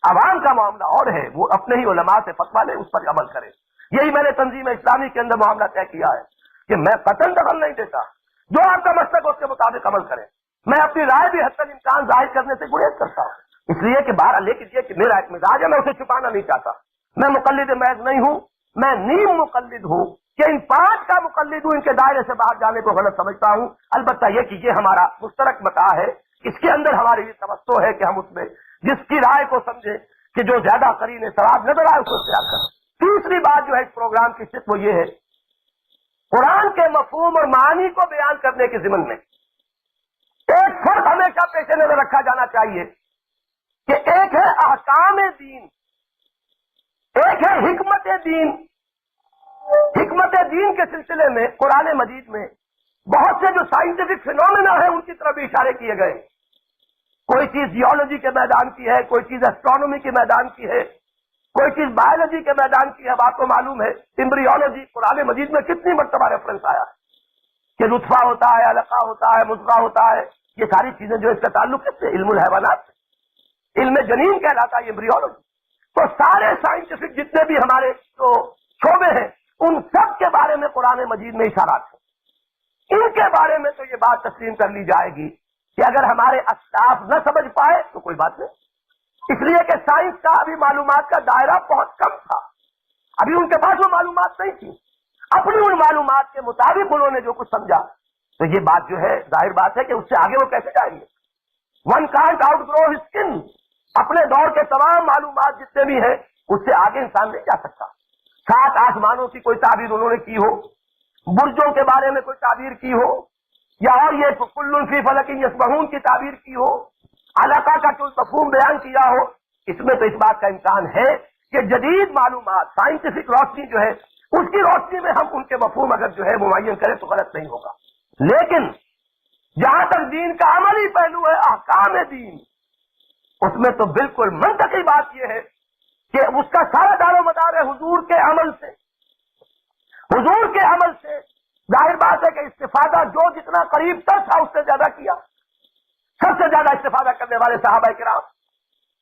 عوام کا معاملہ اور ہے، وہ اپنے ہی علماء سے فتویٰ لے، اس پر عمل کرے۔ یہی میں نے تنظیم اسلامی کے اندر معاملہ طے کیا ہے کہ میں قطعاً دخل نہیں دیتا، جو آپ کا مسلک اس کے مطابق عمل کریں، میں اپنی رائے بھی حتی الامکان ظاہر کرنے سے گریز کرتا ہوں، اس لیے کہ بہر لیکن یہ کہ میرا ایک مزاج ہے، میں اسے چھپانا نہیں چاہتا، میں مقلد محض نہیں ہوں، میں نیم مقلد ہوں، کہ ان 5 کا مقلد ہوں، ان کے دائرے سے باہر جانے کو غلط سمجھتا ہوں۔ البتہ یہ کہ یہ ہمارا مشترک متاع ہے، اس کے اندر ہماری یہ توجہ ہے کہ ہم اس میں جس کی رائے کو سمجھیں کہ جو زیادہ قرین ثواب نظر آئے اس کو اختیار کریں۔ تیسری بات جو ہے اس پروگرام کی صرف وہ یہ ہے، قرآن کے مفہوم اور معانی کو بیان کرنے کے ضمن میں ایک فرق ہمیشہ پیش نظر رکھا جانا چاہیے کہ ایک ہے احکام دین، ایک ہے حکمت دین۔ حکمت دین کے سلسلے میں قرآن مجید میں بہت سے جو سائنٹیفک فینومینا ہیں ان کی طرف بھی اشارے کیے گئے، کوئی چیز جیولوجی کے میدان کی ہے، کوئی چیز ایسٹرونومی کے میدان کی ہے، کوئی چیز بایولوجی کے میدان کی ہے۔ اب آپ کو معلوم ہے ایمبریولوجی قرآن مجید میں کتنی مرتبہ ریفرنس آیا کہ نطفہ ہوتا ہے، علقہ ہوتا ہے، مضغہ ہوتا ہے، یہ ساری چیزیں جو اس کا تعلق ہے علم الحیوانات سے، علم جنین کہلاتا ہے ایمبریولوجی۔ تو سارے سائنٹیفک جتنے بھی ہمارے جو شعبے ہیں ان سب کے بارے میں قرآن مجید میں اشارات ہیں۔ ان کے بارے میں تو یہ بات تسلیم کر لی جائے گی کہ اگر ہمارے اسلاف نہ سمجھ پائے تو کوئی بات نہیں، اس لیے کہ سائنس کا ابھی معلومات کا دائرہ بہت کم تھا، ابھی ان کے پاس وہ معلومات نہیں تھی، اپنی ان معلومات کے مطابق انہوں نے جو کچھ سمجھا، تو یہ بات جو ہے ظاہر بات ہے کہ اس سے آگے وہ کیسے جائیں گے۔ One can't outgrow his skin, اپنے دور کے تمام معلومات جتنے بھی ہیں اس سے آگے انسان نہیں جا سکتا۔ 7 آسمانوں کی کوئی تعبیر انہوں نے کی ہو، برجوں کے بارے میں کوئی تعبیر کی ہو، یا اور یہ کل فی فلک یسبحون کی تعبیر کی ہو، علاقہ کا کوئی مفہوم بیان کیا ہو، اس میں تو اس بات کا امکان ہے کہ جدید معلومات سائنٹیفک روشنی جو ہے اس کی روشنی میں ہم ان کے مفہوم اگر جو ہے معین کریں تو غلط نہیں ہوگا۔ لیکن جہاں تک دین کا عملی پہلو ہے، احکام دین، اس میں تو بالکل منطقی بات یہ ہے کہ اس کا سارا دار و مدار ہے حضور کے عمل سے۔ حضور کے عمل سے ظاہر بات ہے کہ استفادہ جو جتنا قریب تر تھا اس سے زیادہ کیا، سب سے زیادہ استفادہ کرنے والے صحابہ کرام،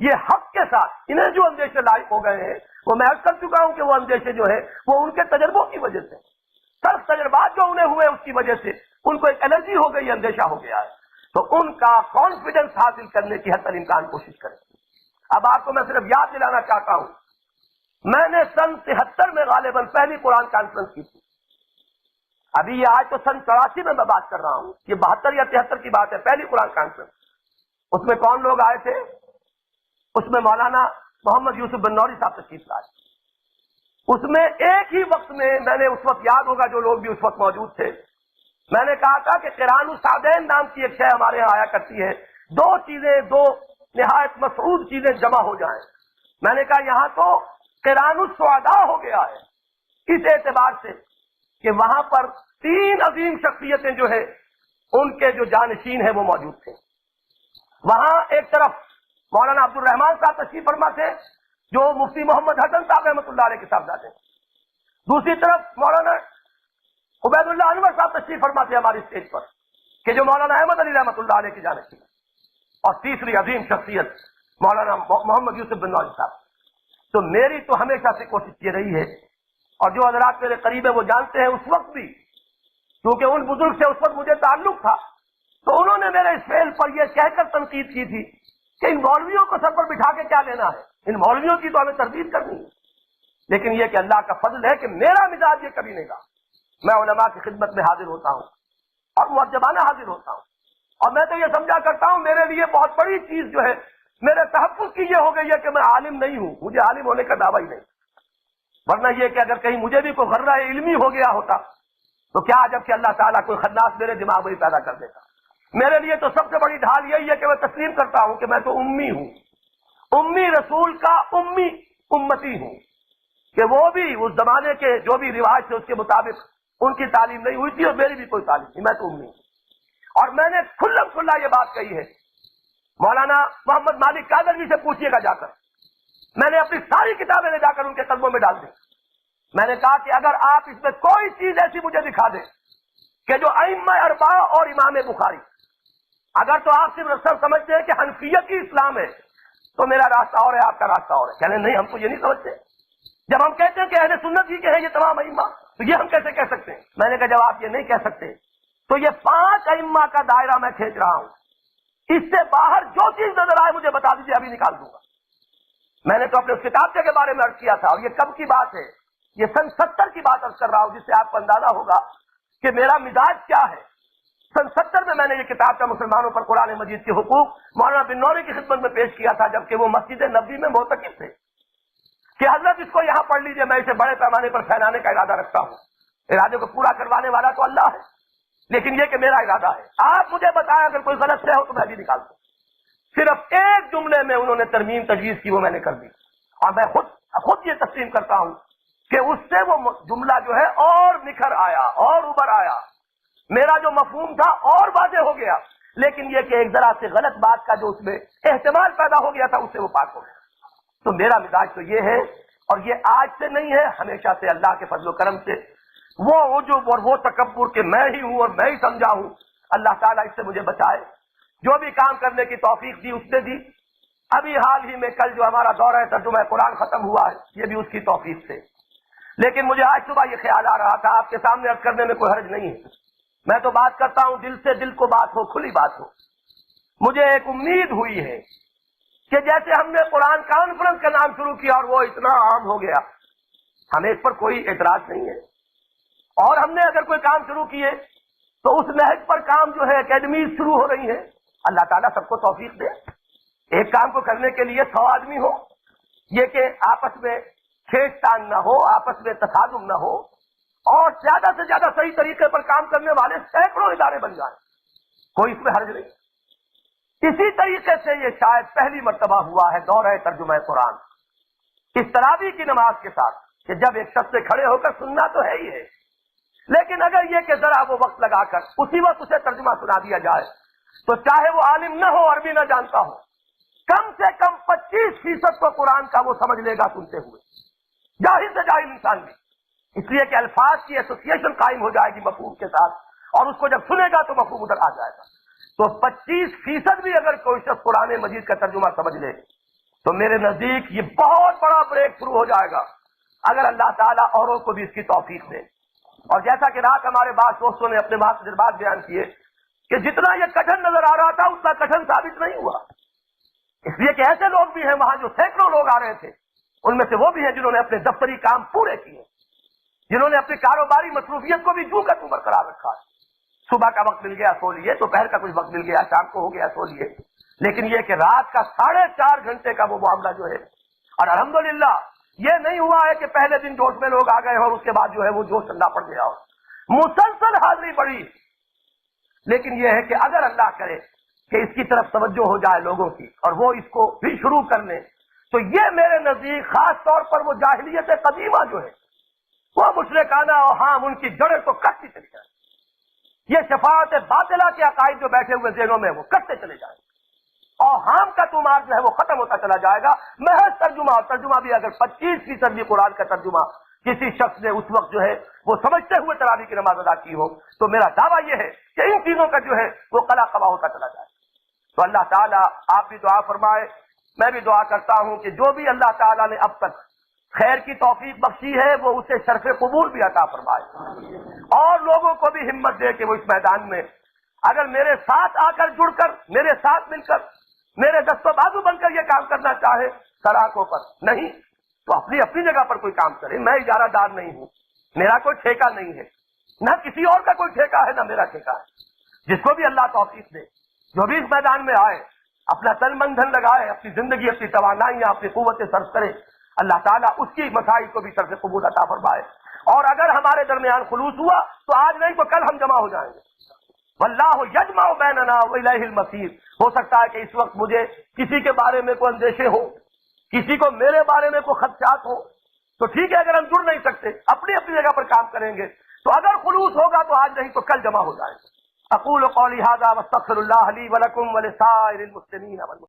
یہ حق کے ساتھ انہیں جو اندیشے لاحق ہو گئے ہیں وہ میں عرض کر چکا ہوں کہ وہ اندیشے جو ہے وہ ان کے تجربوں کی وجہ سے، صرف تجربات جو انہیں ہوئے اس کی وجہ سے ان کو ایک الرجی ہو گئی، اندیشہ ہو گیا ہے، تو ان کا کانفیڈنس حاصل کرنے کی حد تک امکان کوشش کریں۔ اب آپ کو میں صرف یاد دلانا چاہتا ہوں، میں نے سن 73 میں غالباً پہلی قرآن کانفرنس کی تھی، ابھی یہ آج تو سن 84 میں بات کر رہا ہوں، یہ 72 یا 73 کی بات ہے، پہلی قرآن کانفرنس۔ اس میں کون لوگ آئے تھے؟ اس میں مولانا محمد یوسف بنوری صاحب تشریف لائے۔ اس میں ایک ہی وقت میں نے اس وقت یاد ہوگا جو لوگ بھی اس وقت موجود تھے، میں نے کہا تھا کہ قران الصادین نام کی ایک شے ہمارے یہاں آیا کرتی ہے، دو چیزیں، دو نہایت مسعود چیزیں جمع ہو جائیں۔ میں نے کہا یہاں تو قران السعداء ہو گیا ہے، اس اعتبار سے کہ وہاں پر 3 عظیم شخصیتیں جو ہے ان کے جو جانشین ہیں وہ موجود تھے۔ وہاں ایک طرف مولانا عبد الرحمان صاحب تشریف فرما تھے جو مفتی محمد حسن صاحب رحمۃ اللہ علیہ کے صاحبزادے، دوسری طرف مولانا عبید اللہ انور صاحب تشریف فرما تھے ہماری اسٹیج پر کہ جو مولانا احمد علی رحمۃ اللہ علیہ کی جانشین، اور تیسری عظیم شخصیت مولانا محمد یوسف بنوری صاحب۔ تو میری تو ہمیشہ سے کوشش یہ رہی ہے، اور جو حضرات میرے قریب ہیں وہ جانتے ہیں، اس وقت بھی کیونکہ ان بزرگ سے اس وقت مجھے تعلق تھا، تو انہوں نے میرے اس فعل پر یہ کہہ کر تنقید کی تھی کہ ان مولویوں کو سر پر بٹھا کے کیا لینا ہے، ان مولویوں کی تو ہمیں تردید کرنی ہے۔ لیکن یہ کہ اللہ کا فضل ہے کہ میرا مزاج یہ کبھی نہیں رہا، میں علماء کی خدمت میں حاضر ہوتا ہوں اور مؤدبانہ حاضر ہوتا ہوں، اور میں تو یہ سمجھا کرتا ہوں میرے لیے بہت بڑی چیز جو ہے میرے تحفظ کی یہ ہو گئی ہے کہ میں عالم نہیں ہوں، مجھے عالم ہونے کا دعویٰ ہی نہیں، ورنہ یہ کہ اگر کہیں مجھے بھی کوئی غرہ علمی ہو گیا ہوتا تو کیا عجب کہ اللہ تعالیٰ کوئی خناس میرے دماغ میں پیدا کر دیتا۔ میرے لیے تو سب سے بڑی ڈھال یہی ہے کہ میں تسلیم کرتا ہوں کہ میں تو امی ہوں، امی رسول کا امی امتی ہوں، کہ وہ بھی اس زمانے کے جو بھی رواج تھے اس کے مطابق ان کی تعلیم نہیں ہوئی تھی اور میری بھی کوئی تعلیم نہیں، میں تو امی ہوں۔ اور میں نے کھلم کھلا یہ بات کہی ہے، مولانا محمد مالک قادری سے پوچھیے گا جا کر، میں نے اپنی ساری کتابیں لے جا کر ان کے قدموں میں ڈال دی، میں نے کہا کہ اگر آپ اس میں کوئی چیز ایسی مجھے دکھا دیں کہ جو ائمہ اربعہ اور امام بخاری، اگر تو آپ صرف سمجھتے ہیں کہ حنفیت ہی اسلام ہے تو میرا راستہ اور ہے، آپ کا راستہ اور ہے، کہنے نہیں ہم تو یہ نہیں سمجھتے، جب ہم کہتے ہیں کہ اہل سنت ہی کے ہیں یہ تمام ائمہ تو یہ ہم کیسے کہہ سکتے ہیں؟ میں نے کہا جب آپ یہ نہیں کہہ سکتے تو یہ 5 ائمہ کا دائرہ میں کھینچ رہا ہوں، اس سے باہر جو چیز نظر آئے مجھے بتا دیجیے، ابھی نکال دوں گا۔ میں نے تو اپنے اس کتاب کے بارے میں عرض کیا تھا، اور یہ کب کی بات ہے؟ یہ سن 70 کی بات عرض کر رہا ہوں، جس سے آپ کو اندازہ ہوگا کہ میرا مزاج کیا ہے۔ سن 70 میں نے یہ کتاب کا مسلمانوں پر قرآن مجید کے حقوق مولانا بن نوری کی خدمت میں پیش کیا تھا، جبکہ وہ مسجد نبوی میں معتکف تھے، کہ حضرت اس کو یہاں پڑھ لیجئے، میں اسے بڑے پیمانے پر پھیلانے کا ارادہ رکھتا ہوں، ارادے کو پورا کروانے والا تو اللہ ہے، لیکن یہ کہ میرا ارادہ ہے، آپ مجھے بتائیں اگر کوئی غلط سے ہو تو میں بھی نکال دوں۔ صرف ایک جملے میں انہوں نے ترمیم تجویز کی، وہ میں نے کر دی، اور میں خود یہ تسلیم کرتا ہوں کہ اس سے وہ جملہ جو ہے اور نکھر آیا اور ابھر آیا، میرا جو مفہوم تھا اور واضح ہو گیا، لیکن یہ کہ ایک ذرا سے غلط بات کا جو اس میں احتمال پیدا ہو گیا تھا اس سے وہ پاک ہو گیا۔ تو میرا مزاج تو یہ ہے، اور یہ آج سے نہیں ہے، ہمیشہ سے اللہ کے فضل و کرم سے وہ عجب اور وہ تکبر کہ میں ہی ہوں اور میں ہی سمجھا ہوں، اللہ تعالیٰ اس سے مجھے بچائے۔ جو بھی کام کرنے کی توفیق دی اس نے دی، ابھی حال ہی میں کل جو ہمارا دورہ ترجمہ قرآن ختم ہوا ہے یہ بھی اس کی توفیق سے، لیکن مجھے آج صبح یہ خیال آ رہا تھا، آپ کے سامنے عرض کرنے میں کوئی حرج نہیں ہے، میں تو بات کرتا ہوں دل سے، دل کو بات ہو، کھلی بات ہو۔ مجھے ایک امید ہوئی ہے کہ جیسے ہم نے قرآن کانفرنس کا نام شروع کیا اور وہ اتنا عام ہو گیا، ہمیں اس پر کوئی اعتراض نہیں ہے، اور ہم نے اگر کوئی کام شروع کیے تو اس نہج پر کام جو ہے اکیڈمیز شروع ہو رہی ہیں، اللہ تعالیٰ سب کو توفیق دے، ایک کام کو کرنے کے لیے 100 آدمی ہو، یہ کہ آپس میں کھینچ تان نہ ہو، آپس میں تصادم نہ ہو، اور زیادہ سے زیادہ صحیح طریقے پر کام کرنے والے سینکڑوں ادارے بن جائیں، کوئی اس میں حرج نہیں۔ اسی طریقے سے یہ شاید پہلی مرتبہ ہوا ہے دورہ ترجمہ قرآن اس تراویح کی نماز کے ساتھ، کہ جب ایک شخص سے کھڑے ہو کر سننا تو ہے ہی ہے، لیکن اگر یہ کہ ذرا وہ وقت لگا کر اسی وقت اسے ترجمہ سنا دیا جائے تو چاہے وہ عالم نہ ہو، عربی نہ جانتا ہو، کم سے کم 25% کو قرآن کا وہ سمجھ لے گا سنتے ہوئے، جاہل سے جاہل انسان بھی، اس لیے کہ الفاظ کی ایسوسیشن قائم ہو جائے گی مفہوم کے ساتھ، اور اس کو جب سنے گا تو مفہوم ادھر آ جائے گا۔ تو 25% بھی اگر کوئی شخص قرآن مجید کا ترجمہ سمجھ لے تو میرے نزدیک یہ بہت بڑا بریک تھرو ہو جائے گا اگر اللہ تعالیٰ اوروں کو بھی اس کی توفیق دے. اور جیسا کہ رات ہمارے بعض دوستوں نے اپنے بعض تجربات بیان کیے کہ جتنا یہ کٹھن نظر آ رہا تھا اتنا کٹھن ثابت نہیں ہوا، اس لیے کہ ایسے لوگ بھی ہیں وہاں جو سینکڑوں لوگ آ رہے تھے، ان میں سے وہ بھی ہیں جنہوں نے اپنے دفتری کام پورے کیے، جنہوں نے اپنی کاروباری مصروفیت کو بھی جوں کا توں برقرار رکھا. صبح کا وقت مل گیا سو لیے، دوپہر کا کچھ وقت مل گیا شام کو ہو گیا سو لیے، لیکن یہ کہ رات کا 4.5 گھنٹے کا وہ معاملہ جو ہے، اور الحمدللہ یہ نہیں ہوا ہے کہ پہلے دن جوش میں لوگ آ گئے اور اس کے بعد جو ہے وہ جوش ٹھنڈا پڑ گیا ہو، مسلسل حاضری بڑھی. لیکن یہ ہے کہ اگر اللہ کرے کہ اس کی طرف توجہ ہو جائے لوگوں کی اور وہ اس کو بھی شروع کر لیں، تو یہ میرے نزدیک خاص طور پر وہ جاہلیت قدیمہ جو ہے، وہ مشرکانہ اوہام، ان کی جڑیں تو کٹتی چلی جائیں. یہ شفاعت باطلہ کے عقائد جو بیٹھے ہوئے ذہنوں میں وہ کٹتے چلے جائیں، اوہام کا تمار جو ہے وہ ختم ہوتا چلا جائے گا. محض ترجمہ بھی اگر 25% بھی قرآن کا ترجمہ کسی شخص نے اس وقت جو ہے وہ سمجھتے ہوئے تراویح کی نماز ادا کی ہو، تو میرا دعویٰ یہ ہے کہ ان چیزوں کا جو ہے وہ قلا قبا ہوتا چلا جائے. تو اللہ تعالیٰ آپ بھی دعا فرمائے، میں بھی دعا کرتا ہوں کہ جو بھی اللہ تعالیٰ نے اب تک خیر کی توفیق بخشی ہے وہ اسے شرف قبول بھی عطا فرمائے، اور لوگوں کو بھی ہمت دے کہ وہ اس میدان میں اگر میرے ساتھ آ کر جڑ کر، میرے ساتھ مل کر، میرے دست و بازو بن کر یہ کام کرنا چاہے سراہوں پر نہیں تو اپنی اپنی جگہ پر کوئی کام کرے. میں اجارہ دار نہیں ہوں، میرا کوئی ٹھیکہ نہیں ہے، نہ کسی اور کا کوئی ٹھیکہ ہے، نہ میرا ٹھیکہ ہے. جس کو بھی اللہ توفیق دے، جو بھی اس میدان میں آئے، اپنا تن من دھن لگائے، اپنی زندگی، اپنی توانائیاں، اپنی قوتیں صرف کرے، اللہ تعالیٰ اس کی مساعی کو بھی طرف قبول عطا فرمائے. اور اگر ہمارے درمیان خلوص ہوا تو آج نہیں تو کل ہم جمع ہو جائیں گے. واللہ یجمع بیننا والیہ المصیر. ہو سکتا ہے کہ اس وقت مجھے کسی کے بارے میں کوئی اندیشے ہو، کسی کو میرے بارے میں کوئی خدشات ہو، تو ٹھیک ہے، اگر ہم جڑ نہیں سکتے اپنی اپنی جگہ پر کام کریں گے، تو اگر خلوص ہوگا تو آج نہیں تو کل جمع ہو جائیں گے. اقول قولی ھذا واستغفر اللہ لی ولکم ولسائر المسلمین والمسلمات.